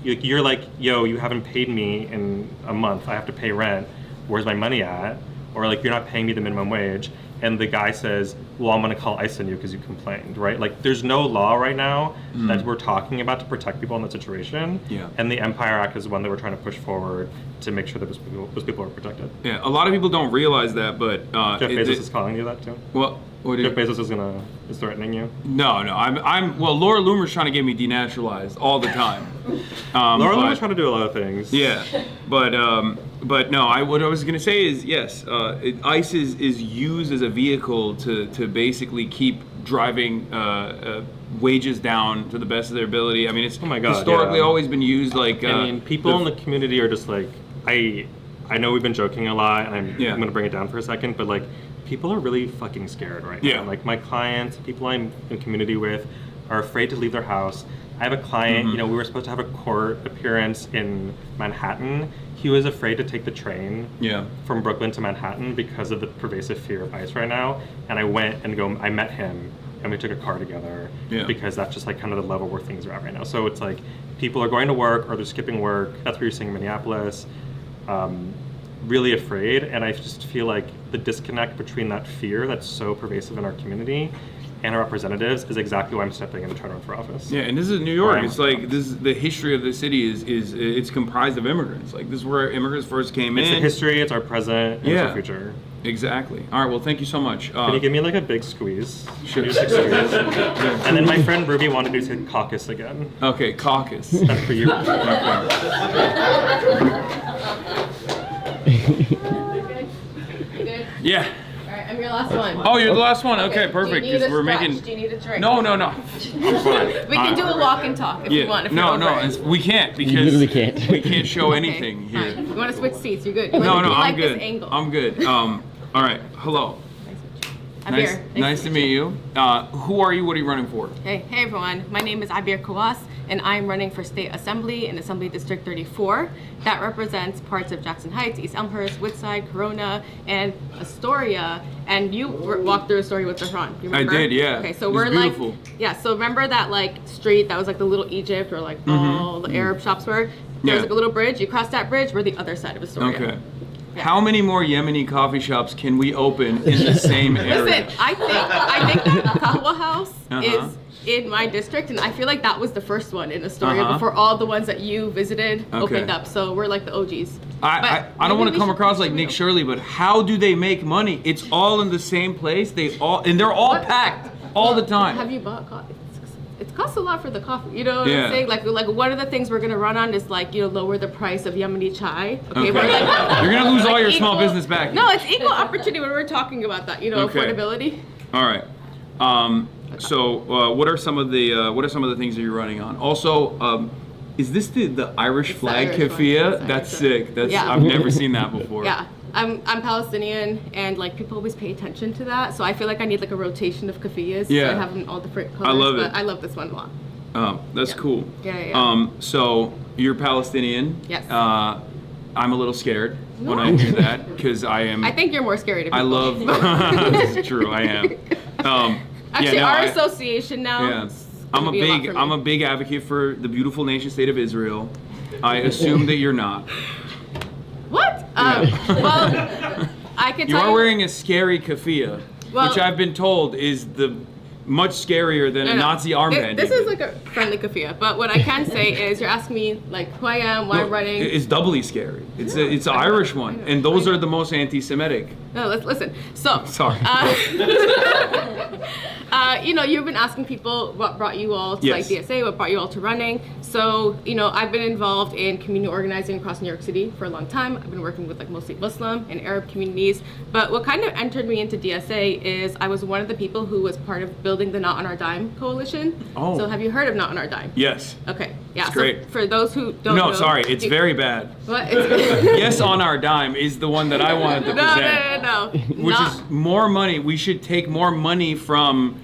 You're like, yo, you haven't paid me in a month. I have to pay rent. Where's my money at? Or like, you're not paying me the minimum wage. And the guy says, well, I'm going to call ICE on you because you complained, right? Like, there's no law right now that we're talking about to protect people in that situation. Yeah. And the Empire Act is one that we're trying to push forward to make sure that those people are protected. Yeah, a lot of people don't realize that, but Jeff Bezos is calling you that too. Well, Jeff Bezos is threatening you. No. Well, Laura Loomer's trying to get me denaturalized all the time. Laura Loomer's trying to do a lot of things. Yeah, but no. What I was gonna say is yes. ICE is used as a vehicle to basically keep driving wages down to the best of their ability. I mean, it's historically always been used like. People in the community are just like, I know we've been joking a lot, and I'm going to bring it down for a second, but like, people are really fucking scared right now. Like, my clients, people I'm in community with, are afraid to leave their house. I have a client, we were supposed to have a court appearance in Manhattan. He was afraid to take the train from Brooklyn to Manhattan because of the pervasive fear of ICE right now. And I went and I met him, and we took a car together because that's just like kind of the level where things are at right now. So it's like, people are going to work or they're skipping work. That's what you're seeing in Minneapolis. Really afraid, and I just feel like the disconnect between that fear that's so pervasive in our community and our representatives is exactly why I'm stepping in to try to run for office. Yeah, and this is New York. It's like, this is the history of the city is it's comprised of immigrants. Like, this is where immigrants first came in. It's the history, it's our present, and it's our future. Exactly. All right, well, thank you so much. Can you give me like a big squeeze? Sure. Do 6 squeeze. And then my friend Ruby wanted to do caucus again. Okay, caucus. That's for you. Yeah. All right, I'm your last one. Oh, you're the last one. Okay, perfect. Do you need a We're stretch? making. Do you need a drink? No. Fine. We can do a walk and talk if you want. If No, you're over it. we can't because You literally can't. we can't show anything here. Fine. You want to switch seats? You're good. No, you I'm like good. This angle. I'm good. All right. Hello. Abir. Nice to meet you. Who are you? What are you running for? Hey everyone. My name is Abir Kawas, and I'm running for State Assembly in Assembly District 34. That represents parts of Jackson Heights, East Elmhurst, Woodside, Corona, and Astoria. And you walked through Astoria with Tehran. You remember? I did, yeah. Okay, so It we're was beautiful. so remember that like street that was like the Little Egypt where like all the Arab shops were? There's like a little bridge. You cross that bridge, we're the other side of Astoria. Okay. How many more Yemeni coffee shops can we open in the same area? Listen, I think that Kahwa House is in my district, and I feel like that was the first one in Astoria before all the ones that you visited opened up. So we're like the OGs. I don't want to come across like Nick Shirley, but how do they make money? It's all in the same place. They're all packed all the time. Have you bought coffee? It costs a lot for the coffee. You know what Yeah. I'm saying? Like one of the things we're gonna run on is like lower the price of Yemeni chai. Okay. We're like, You're gonna lose all your small business back. No, it's equal opportunity when we're talking about that. Affordability. All right. So what are some of the things that you're running on? Also, is this the Irish flag keffiyeh? That's sick. I've never seen that before. Yeah. I'm Palestinian, and like people always pay attention to that, so I feel like I need like a rotation of keffiyehs. Yeah. So I have them all different colors. I love it. But I love this one a lot. That's cool. Yeah. So you're Palestinian. Yes. I'm a little scared when I hear that because I am. I think you're more scary to people. I love. This is true. I am. Actually, our association now. Yeah. I'm a big advocate for the beautiful nation state of Israel. I assume that you're not. What? Well, I could You tell are wearing a scary keffiyeh, which I've been told is much scarier than a Nazi armband. This is like a friendly keffiyeh, but what I can say is you're asking me like who I am, why I'm running. It's doubly scary. It's an Irish one, and those are the most anti-Semitic. No, listen. So sorry. You've been asking people what brought you all to like DSA, what brought you all to running. So, I've been involved in community organizing across New York City for a long time. I've been working with like mostly Muslim and Arab communities. But what kind of entered me into DSA is I was one of the people who was part of building building the Not on Our Dime coalition. Oh. So have you heard of Not on Our Dime? Yes. Okay. Yeah. It's so great. for those who don't know. No, sorry, it's very bad. What? Yes on Our Dime is the one that I wanted to present. No. Which is more money. We should take more money from,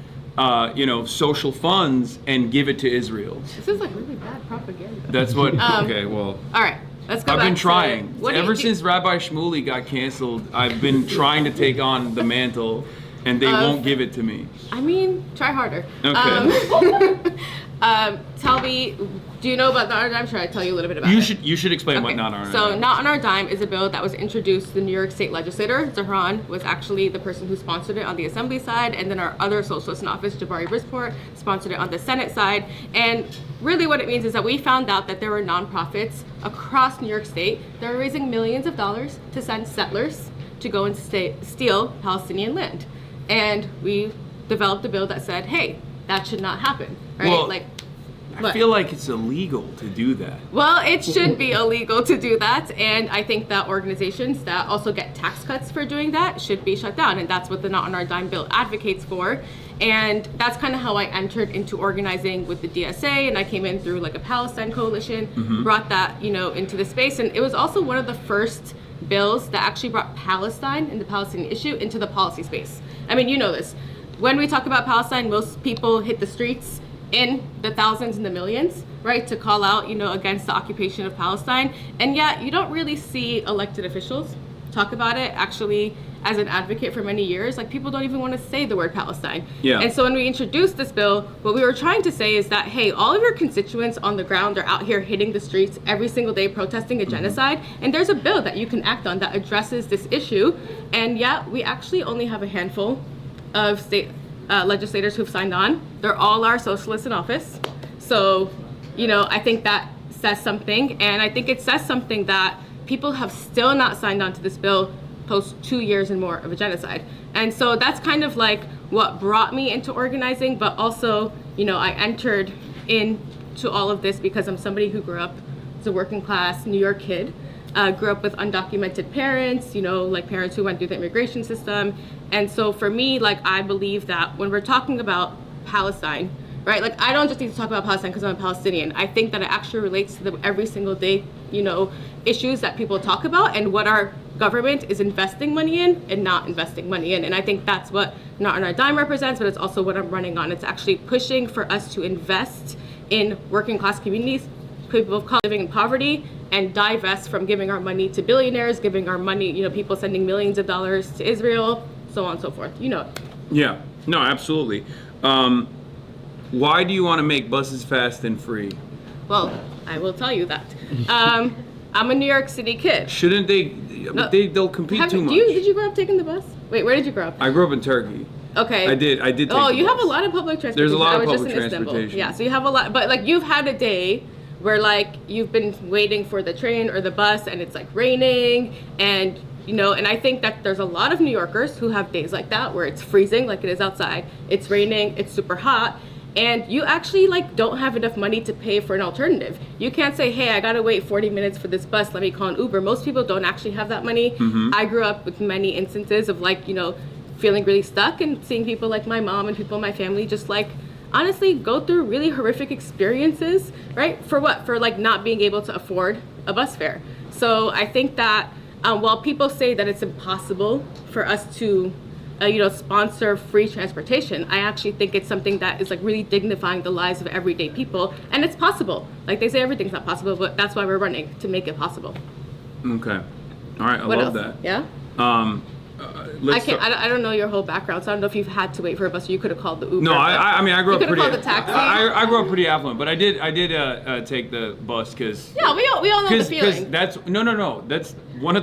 social funds and give it to Israel. This is like really bad propaganda. That's what. Okay, well. All right. Let's go I've back been to- trying. what do you Ever do- since Rabbi Shmuley got canceled, I've been trying to take on the mantle, and they won't give it to me. I mean, try harder. Okay. Tell me, do you know about Not on Our Dime? Should I tell you a little bit about You it? should explain what Not on Our So Dime. Not on Our Dime is a bill that was introduced to the New York State legislator. Zahran was actually the person who sponsored it on the assembly side, and then our other socialist in office, Jabari Brisport, sponsored it on the Senate side. And really what it means is that we found out that there were nonprofits across New York State that were raising millions of dollars to send settlers to go and steal Palestinian land. And we developed a bill that said, hey, that should not happen, right? Well, I what? feel like it's illegal to do that. Well, it should be illegal to do that, and I think that organizations that also get tax cuts for doing that should be shut down, and that's what the Not on Our Dime bill advocates for. And that's kind of how I entered into organizing with the DSA, and I came in through like a Palestine coalition, brought that, into the space, and it was also one of the first bills that actually brought Palestine and the Palestinian issue into the policy space. I mean, you know this. When we talk about Palestine, most people hit the streets in the thousands and the millions, right, to call out, against the occupation of Palestine. And yet you don't really see elected officials talk about it. Actually, as an advocate for many years, like people don't even want to say the word Palestine. Yeah. And so when we introduced this bill, what we were trying to say is that, hey, all of your constituents on the ground are out here hitting the streets every single day protesting a genocide, and there's a bill that you can act on that addresses this issue. And yet we actually only have a handful of state legislators who've signed on. They're all our socialists in office. So, I think that says something, and I think it says something that people have still not signed on to this bill post 2 years and more of a genocide. And so that's kind of like what brought me into organizing, but also, I entered into all of this because I'm somebody who grew up as a working class New York kid. Grew up with undocumented parents, like parents who went through the immigration system. And so for me, I believe that when we're talking about Palestine, right, I don't just need to talk about Palestine because I'm a Palestinian. I think that it actually relates to the every single day, issues that people talk about and what our government is investing money in and not investing money in. And I think that's what Not on Our Dime represents, but it's also what I'm running on. It's actually pushing for us to invest in working class communities, people of color living in poverty, and divest from giving our money to billionaires, giving our money, people sending millions of dollars to Israel, so on and so forth. Yeah, no, absolutely. Why do you want to make buses fast and free? Well, I will tell you that. I'm a New York City kid. Shouldn't they? No. They'll compete too much. Did you grow up taking the bus? Wait, where did you grow up? I grew up in Turkey. Okay. I did. Take Oh, the you bus. have a lot of public transportation. There's a lot of I was public just in Istanbul. transportation. Yeah, so you have a lot, but you've had a day where you've been waiting for the train or the bus and it's raining and and I think that there's a lot of New Yorkers who have days like that where it's freezing like it is outside, it's raining, it's super hot, and you actually don't have enough money to pay for an alternative. You can't say, hey, I gotta wait 40 minutes for this bus, let me call an Uber. Most people don't actually have that money. I grew up with many instances of feeling really stuck and seeing people like my mom and people in my family just honestly go through really horrific experiences, right? For what? For not being able to afford a bus fare. So I think that while people say that it's impossible for us to sponsor free transportation, I actually think it's something that is really dignifying the lives of everyday people, and it's possible. They say everything's not possible, but that's why we're running, to make it possible. Okay. All right, I What love else? that. Yeah? I don't know your whole background, so I don't know if you've had to wait for a bus or you could have called the Uber. No, I mean, I grew up you could pretty. have called the taxi. I grew up pretty affluent, but I did take the bus because. Yeah, we all know the feeling. Because that's no. That's one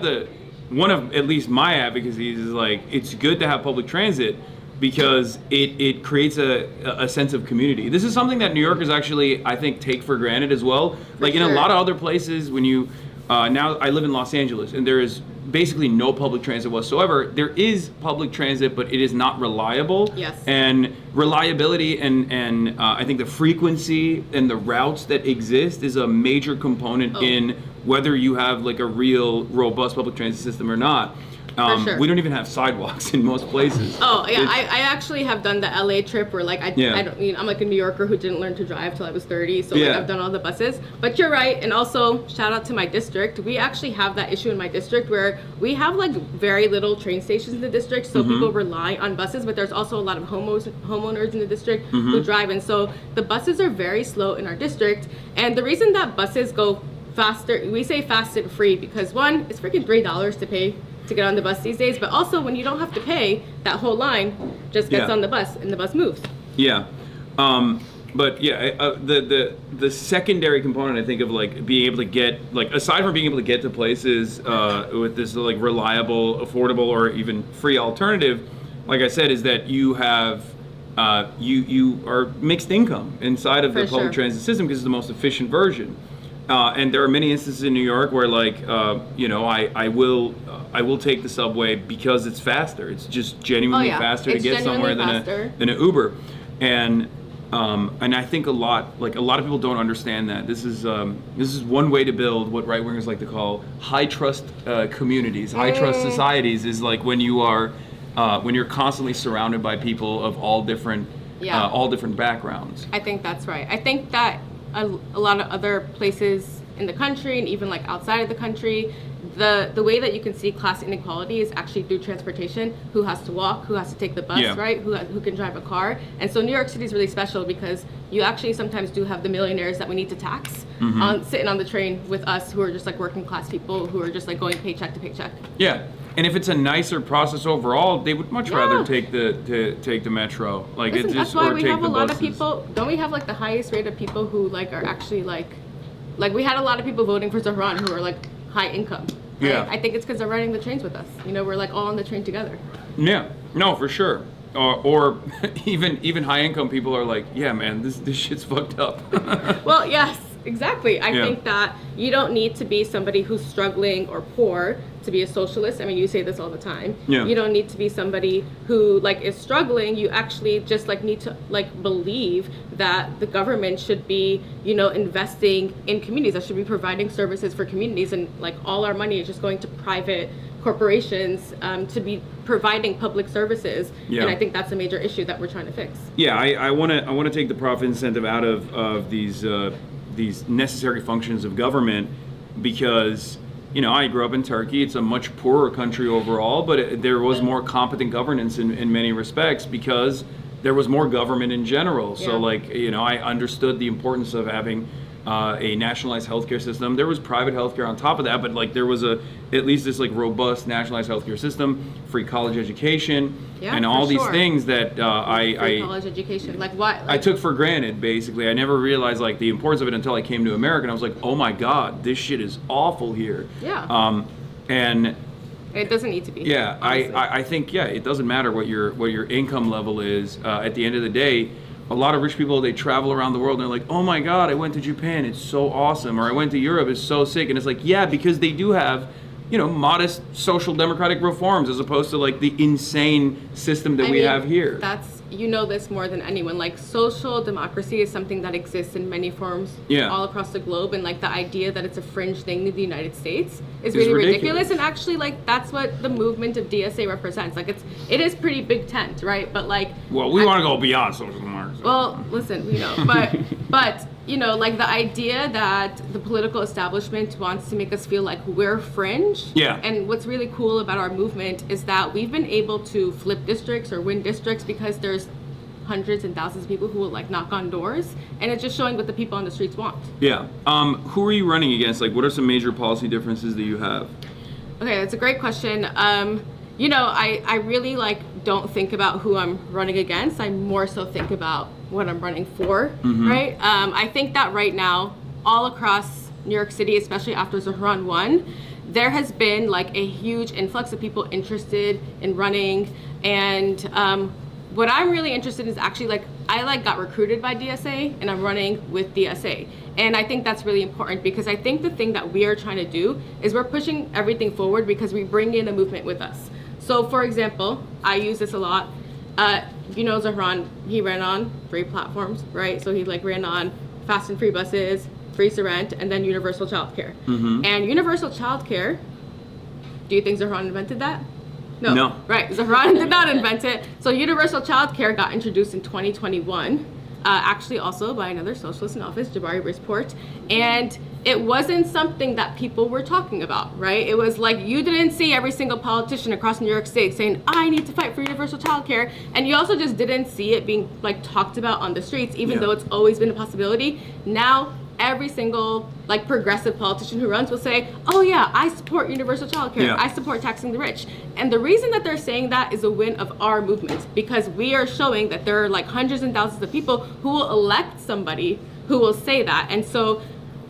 of at least my advocacies is it's good to have public transit because it creates a sense of community. This is something that New Yorkers actually I think take for granted as well. In a lot of other places, when you now I live in Los Angeles and there is basically no public transit whatsoever. There is public transit, but it is not reliable. Yes. And reliability and I think the frequency and the routes that exist is a major component in whether you have a real robust public transit system or not. sure. We don't even have sidewalks in most places. Oh yeah, I actually have done the LA trip where like I'm like a New Yorker who didn't learn to drive till I was 30, so like I've done all the buses. But you're right, and also shout out to my district. We actually have that issue in my district where we have like very little train stations in the district, so people rely on buses. But there's also a lot of homeowners in the district who drive, and so the buses are very slow in our district. And the reason that buses go faster, we say fast and free, because one, it's freaking $3 to pay to get on the bus these days, but also when you don't have to pay, that whole line just gets on the bus and the bus moves. Yeah. But yeah, the secondary component, I think, of like being able to get, like, aside from being able to get to places with this like reliable, affordable, or even free alternative, like I said, is that you have you are mixed income inside of the public transit system because it's the most efficient version. And there are many instances in New York where, like, I will take the subway because it's faster. It's just genuinely faster to get somewhere than an Uber, and I think a lot of people don't understand that this is one way to build what right wingers like to call high trust communities, high trust societies. Is like when you're constantly surrounded by people of all different backgrounds. I think that's right. I think that a lot of other places in the country and even like outside of the country, the way that you can see class inequality is actually through transportation. Who has to walk, who has to take the bus, right? Who can drive a car. And so New York City is really special because you actually sometimes do have the millionaires that we need to tax sitting on the train with us, who are just like working class people who are just like going paycheck to paycheck. Yeah. And if it's a nicer process overall, they would much rather take the metro. Like, listen, it just, that's why or we take have the a lot buses. of people. Don't we have like the highest rate of people who like are actually like we had a lot of people voting for Zahran who are like high income. Right? Yeah. I think it's because they're riding the trains with us. You know, we're like all on the train together. Yeah. No, for sure. Or even high income people are like, yeah, man, this shit's fucked up. Well, yes, exactly. I think that you don't need to be somebody who's struggling or poor to be a socialist. I mean, you say this all the time. Yeah. You don't need to be somebody who like is struggling. You actually just like need to like believe that the government should be, you know, investing in communities, that should be providing services for communities, and like all our money is just going to private corporations to be providing public services. Yeah. And I think that's a major issue that we're trying to fix. Yeah, I want to take the profit incentive out of these necessary functions of government, because, you know, I grew up in Turkey. It's a much poorer country overall, but there was more competent governance in many respects because there was more government in general. So, like, you know, I understood the importance of having a nationalized healthcare system. There was private healthcare on top of that, but like there was at least this like robust nationalized healthcare system, free college education, and all these things that free college education, like what? I took for granted. Basically, I never realized like the importance of it until I came to America, and I was like, oh my God, this shit is awful here. Yeah. And it doesn't need to be. Yeah, I think it doesn't matter what your income level is. At the end of the day, a lot of rich people, they travel around the world and they're like, oh my God, I went to Japan, it's so awesome. Or I went to Europe, it's so sick. And it's like, yeah, because they do have, you know, modest social democratic reforms as opposed to like the insane system that we have here. That's, you know this more than anyone. Like social democracy is something that exists in many forms all across the globe. And like the idea that it's a fringe thing in the United States is really ridiculous. And actually like that's what the movement of DSA represents. Like it is pretty big tent, right? But like, well, we want to go beyond social democracy. Well, listen, you know, but you know, like the idea that the political establishment wants to make us feel like we're fringe. Yeah. And what's really cool about our movement is that we've been able to flip districts or win districts because there's hundreds and thousands of people who will like knock on doors, and it's just showing what the people on the streets want. Yeah. Who are you running against? Like, what are some major policy differences that you have? Okay, that's a great question. You know, I really like don't think about who I'm running against. I more so think about what I'm running for, right? I think that right now, all across New York City, especially after Zahran won, there has been like a huge influx of people interested in running. And what I'm really interested in is actually like, I like got recruited by DSA and I'm running with DSA. And I think that's really important because I think the thing that we are trying to do is we're pushing everything forward because we bring in a movement with us. So for example, I use this a lot. You know, Zahran, he ran on 3 platforms, right? So he like ran on fast and free buses, free to rent, and then universal childcare. And universal childcare, do you think Zahran invented that? No. Right. Zohran did not invent it. So universal child care got introduced in 2021, actually also by another socialist in office, Jabari Brisport. And it wasn't something that people were talking about, right? It was like you didn't see every single politician across New York State saying, I need to fight for universal child care. And you also just didn't see it being like talked about on the streets, even though it's always been a possibility. Now, every single like progressive politician who runs will say, oh yeah, I support universal child care. I support taxing the rich. And the reason that they're saying that is a win of our movement, because we are showing that there are like hundreds and thousands of people who will elect somebody who will say that. And so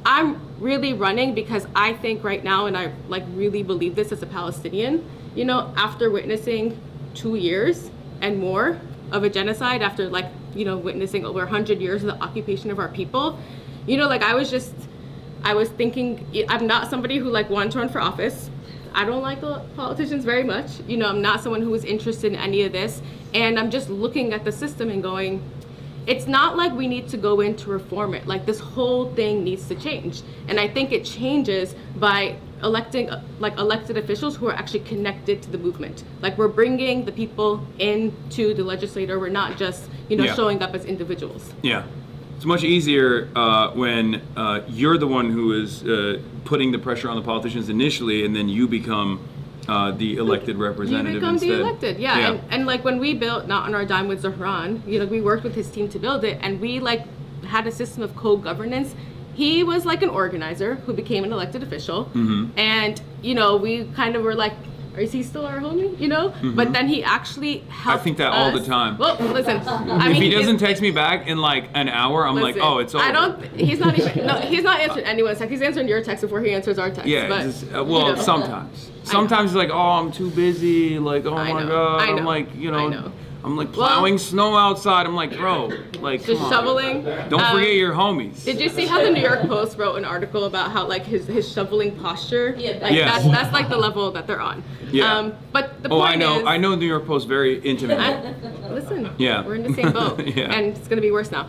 I'm really running because I think right now, and I like really believe this as a Palestinian, you know, after witnessing 2 years and more of a genocide, after like, you know, witnessing over 100 years of the occupation of our people, you know, like I was thinking, I'm not somebody who like wanted to run for office. I don't like the politicians very much. You know, I'm not someone who is interested in any of this. And I'm just looking at the system and going, it's not like we need to go in to reform it. Like this whole thing needs to change. And I think it changes by electing like elected officials who are actually connected to the movement. Like we're bringing the people into the legislature. We're not just, you know, showing up as individuals. Yeah. It's much easier when you're the one who is putting the pressure on the politicians initially, and then you become the elected representative You become instead. the elected, And like when we built Not on Our Dime with Zohran, you know, we worked with his team to build it, and we like had a system of co-governance. He was like an organizer who became an elected official, and you know, we kind of were like, is he still our homie? You know? But then he actually helped I think that all the time. Well, listen. If he doesn't text me back in like an hour, I'm like, oh, it's over. He's not even, he's not answering anyone's text. He's answering your text before he answers our text. Yeah, but, well, you know. sometimes. Sometimes it's like, oh, I'm too busy. Like, oh my God. I'm like, you know, I'm like plowing snow outside. I'm like, bro, like, just come shoveling. on. Don't forget your homies. Did you see how the New York Post wrote an article about how like his shoveling posture? Like that's like the level that they're on. Yeah. But the point I know New York Post very intimately. Listen. Yeah. We're in the same boat. And it's gonna be worse now.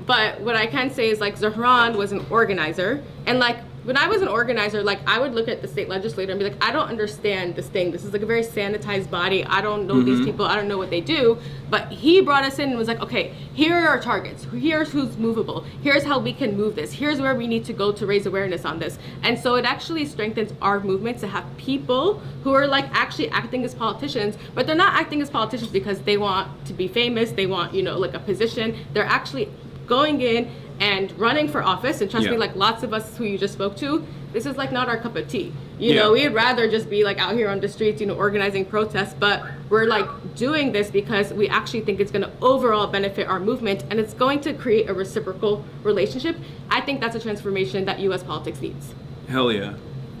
But what I can say is like Zohran was an organizer, and like when I was an organizer, like I would look at the state legislator and be like, I don't understand this thing. This is like a very sanitized body. I don't know these people. I don't know what they do. But he brought us in and was like, okay, here are our targets. Here's who's movable. Here's how we can move this. Here's where we need to go to raise awareness on this. And so it actually strengthens our movement to have people who are like actually acting as politicians, but they're not acting as politicians because they want to be famous. They want, you know, like a position. They're actually going in and running for office, and trust me, like lots of us who you just spoke to, this is like not our cup of tea. You know, we'd rather just be like out here on the streets, you know, organizing protests, but we're like doing this because we actually think it's gonna overall benefit our movement, and it's going to create a reciprocal relationship. I think that's a transformation that US politics needs. Hell yeah.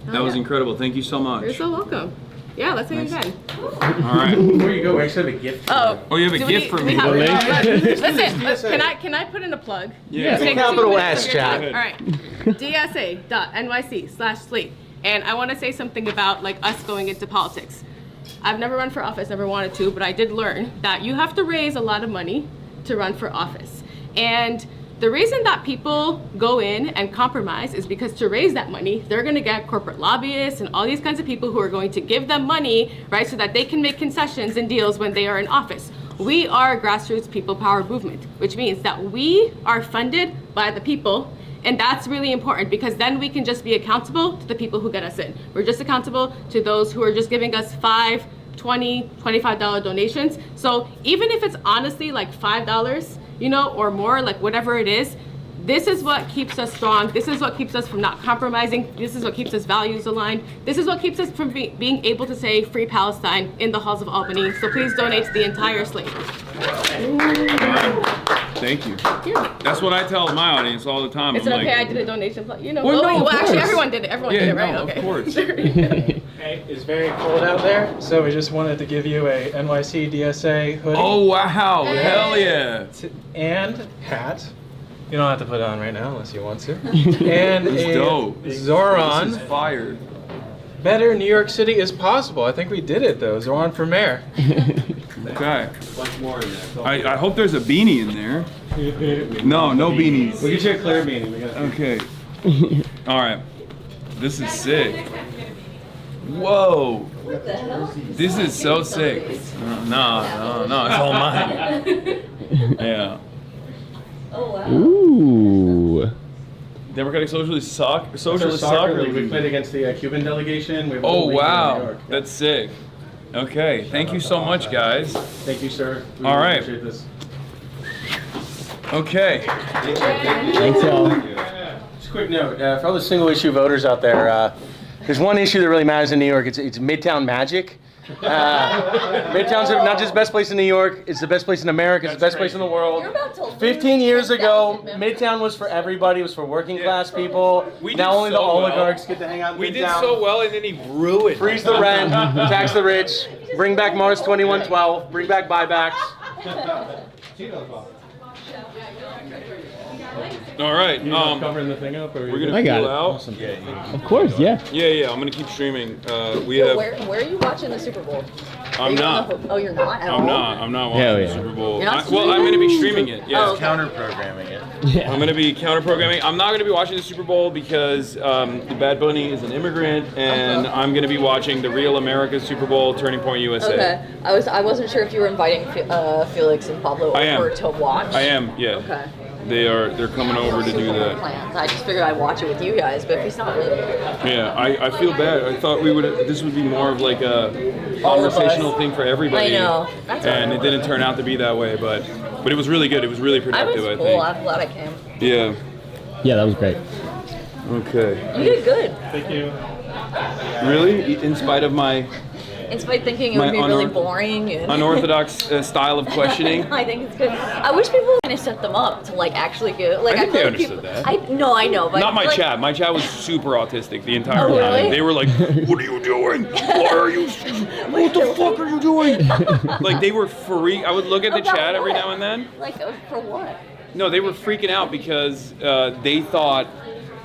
That was incredible. Thank you so much. You're so welcome. Yeah, let's say it again. All right. Before you go, I actually have a gift. Oh, you have a gift for me. Listen, can I put in a plug? Yeah. Take Capital 2 S, minutes of your chat. time. All right. DSA.NYC/Slate. And I want to say something about like us going into politics. I've never run for office, never wanted to, but I did learn that you have to raise a lot of money to run for office. And the reason that people go in and compromise is because to raise that money, they're gonna get corporate lobbyists and all these kinds of people who are going to give them money, right, so that they can make concessions and deals when they are in office. We are a grassroots people power movement, which means that we are funded by the people, and that's really important because then we can just be accountable to the people who get us in. We're just accountable to those who are just giving us $5, $20, $25 donations. So even if it's honestly like $5, you know, or more, like whatever it is, this is what keeps us strong. This is what keeps us from not compromising. This is what keeps us values aligned. This is what keeps us from being able to say Free Palestine in the halls of Albany. So please donate to the entire Slate. Thank you. That's what I tell my audience all the time. Is it okay I did a donation? You know, well, no, actually everyone did it. Everyone did it, right? No, okay. Of course. Hey, it's very cold out there, so we just wanted to give you a NYC DSA hoodie. Oh, wow. Hell yeah. And hat. You don't have to put it on right now unless you want to. And It's dope. Zohran. This is fire. Better New York City is possible. I think we did it though. Zohran for mayor. Okay. Bunch more in there. I hope there's a beanie in there. No beanies. We'll get you a clear beanie. We got Okay. All right. This is sick. Whoa. This is so sick. No, it's all mine. Yeah. Oh wow. Ooh. Democratic Socialist Soccer. That's our Socialist soccer Soccer league. We League. played against the Cuban delegation. We have a Oh whole league here in New wow, York. that's sick. Okay, thank you so much, guys. Thank you, sir. We All really right. appreciate this. Okay. Thanks, y'all. Just a quick note for all the single issue voters out there. There's one issue that really matters in New York. It's Midtown magic. Midtown's not just the best place in New York. It's the best place in America. It's the best place in the world. 15 years ago, Midtown was for everybody. It was for working class people. Now only the oligarchs get to hang out in Midtown. We did so well, and then he ruined. Freeze the rent, tax the rich, bring back Mars 2112, bring back buybacks. All right. Covering the thing up. Or We're gonna I got pull it. out. Awesome. Of course, yeah. Yeah. I'm gonna keep streaming. We So have. where are you watching the Super Bowl? Are I'm you on not. the oh, you're not at all? I'm not watching Hell the yeah. Super Bowl. You're not Well, I'm gonna be streaming it. Yeah. Oh, okay. Counter-programming it. Yeah. I'm gonna be counter-programming. I'm not gonna be watching the Super Bowl because the Bad Bunny is an immigrant, and I'm gonna be watching the Real America Super Bowl, Turning Point USA. Okay. I wasn't sure if you were inviting Felix and Pablo I am. over to watch. I am. Yeah. Okay. They're coming over to do that. Plans. I just figured I'd watch it with you guys, but if he's not really. Yeah, I feel bad. I thought this would be more of like a conversational thing for everybody. I know. That's and all it didn't turn out to be that way, but it was really good. It was really I productive, was I cool. think. I'm glad I came. Yeah. Yeah, that was great. Okay. You did good. Thank you. Really? In spite of my In spite of thinking it My would be really boring and unorthodox style of questioning. I think it's good. I wish people would kind of set them up to like actually get like I think feel they like people, understood that. I know, but Not my like, chat. My chat was super autistic the entire Oh, time. really? They were like, "What are you doing? Why are you? What the fuck are you doing?" Like they were freak. I would look at the About chat every what? now and then. Like for what? No, they were freaking out because they thought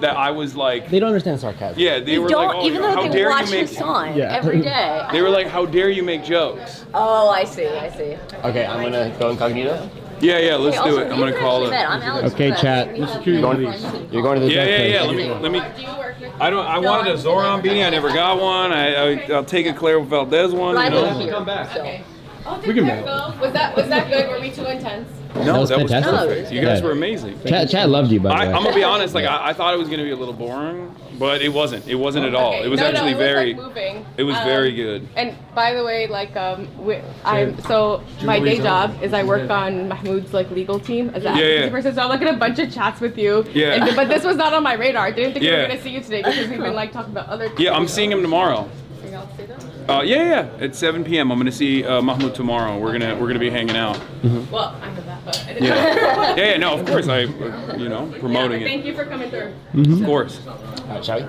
that I was like. They don't understand sarcasm. Yeah, they were Don't like, "Oh, even how though they dare watch you make?" Hasan Yeah. every day. They were like, "How dare you make jokes?" Oh, I see. Okay, I'm gonna go incognito. Yeah, let's Okay, do also, it. I'm gonna we call actually it. met. I'm Alex Okay, Perez. chat. We have You're going friends to, in you're going to the Yeah. death Let me. I wanted a Zoran beanie. I never got one. I'll take a Claire Valdez one. But I You know? live here. Come back. So. We can make. Was that good? Were we too intense? No, that was fantastic. perfect. You guys Yeah. were amazing. Chad loved you, by the way. I'm gonna be honest. Like I thought it was gonna be a little boring, but it wasn't. It wasn't at all. Okay. It was No, actually it was, very. like, moving. It was very good. And by the way, like my day job is I work on Mahmoud's like legal team as an advocacy person. So I'm like in a bunch of chats with you. Yeah. But this was not on my radar. I didn't think we were Yeah. gonna see you today because we've been like talking about other. Yeah, I'm seeing him tomorrow. Are y'all see them? Yeah. At 7 p.m. I'm gonna see Mahmoud tomorrow. We're gonna be hanging out. Well, I know that, but I didn't Yeah. No, of course promoting Thank you for coming through. it. Of course. Shall we?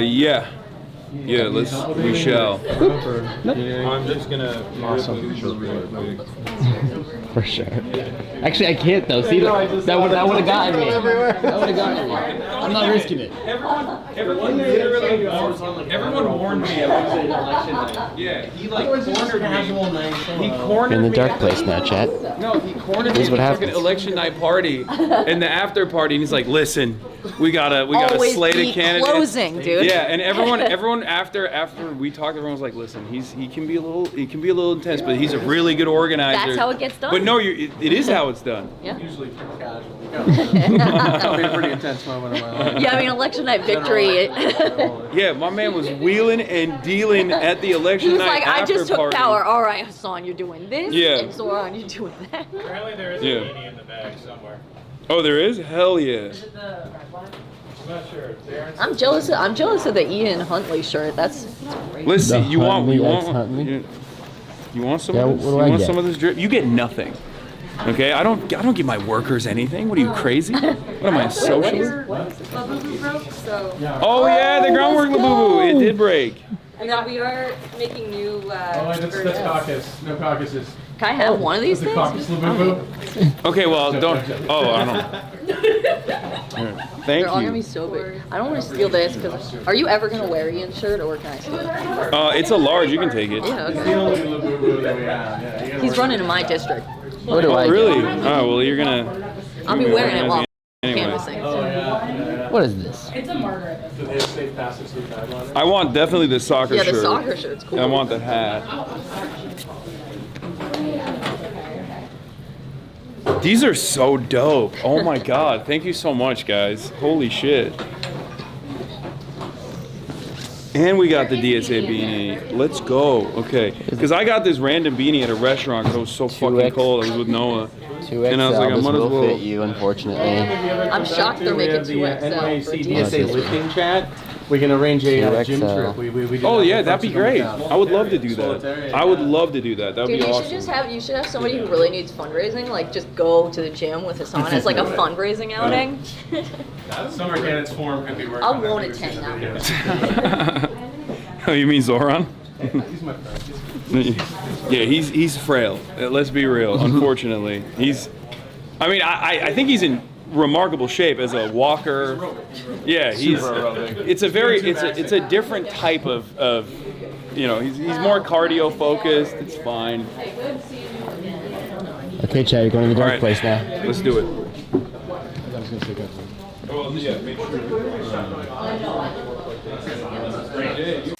Yeah. Yeah, we shall. I'm just gonna. Awesome. For sure. Actually, I can't though. See, that would have gotten me. That would have gotten me. I'm not risking it. Everyone warned me. Yeah, he like cornered me. He cornered In the me dark at place now, chat. No, he cornered me This is at what the fucking happens. election night party and the after party, and he's like, "Listen, we got a Always slated be candidate." closing, dude. Yeah, and everyone after we talked, everyone was like, "Listen, he can be a little intense, but he's a really good organizer." That's how it gets done. But no, it is how it's done. Yeah. Usually pretty casual. That'll be a pretty intense moment in my life. Yeah, I mean election night victory. Yeah, my man was wheeling and dealing at the election He was night like, I after just took party. power. All right, Hasan, you're doing this. Yeah. And Zoran, you're doing that. Apparently there is Yeah. a meanie in the bag somewhere. Oh, there is? Hell yeah. I'm not sure. I'm jealous of the Ian Huntley shirt. That's great. Let's see. The You want Huntley. you want some Yeah, of this? what do You I want get? some of this drip? You get nothing. Okay, I don't give my workers anything. What are you crazy? What am I, a socialist? Oh yeah, the groundwork Labubu. It did break. And then we are making new. That's caucus. No caucuses. Can I have one of these That's things? the caucus Labubu. Okay, well don't. Oh, I don't. Thank They're all gonna be you. so big. I don't want to steal this because. Are you ever gonna wear Ian's shirt or can I steal it? It's a large. You can take it. Yeah, It's the okay. only Labubu that we have. Yeah, you gotta He's work running it. in my district. What do Oh I really? get? Oh well, you're gonna. I'll be wearing it while Anyway. canvassing. Oh yeah. What is this? It's a murder. So they have safe passive sleep guideline? I want definitely the soccer Yeah, shirt. the soccer shirt's cool. I want the hat. These are so dope. Oh my god. Thank you so much, guys. Holy shit. And we got the DSA beanie. Let's go. Okay. Because I got this random beanie at a restaurant because it was so fucking cold. I was with Noah. 2XL, and I was like, I this might as will well. fit you, unfortunately. I'm shocked they're making 2XL. NYC for DSA DSA. lifting chat. We can arrange a gym 2XL. trip. We do Oh that yeah, for that'd be folks who great. come down. I would love to do that. I would love to do that. That would Dude, be you awesome. you should have somebody who really needs fundraising, like just go to the gym with Hasan as like a fundraising outing. Summer Candidates Forum could be working. I won't attend that one. Oh, you mean Zoran? He's my friend. Yeah, he's frail. Let's be real. Unfortunately, I mean, I think he's in remarkable shape as a walker. Yeah, he's. It's a different type of you know, he's more cardio focused. It's fine. Okay, Chad, you're going to the dark All right, place now. Let's do it. I was going to say go. Oh yeah, make sure.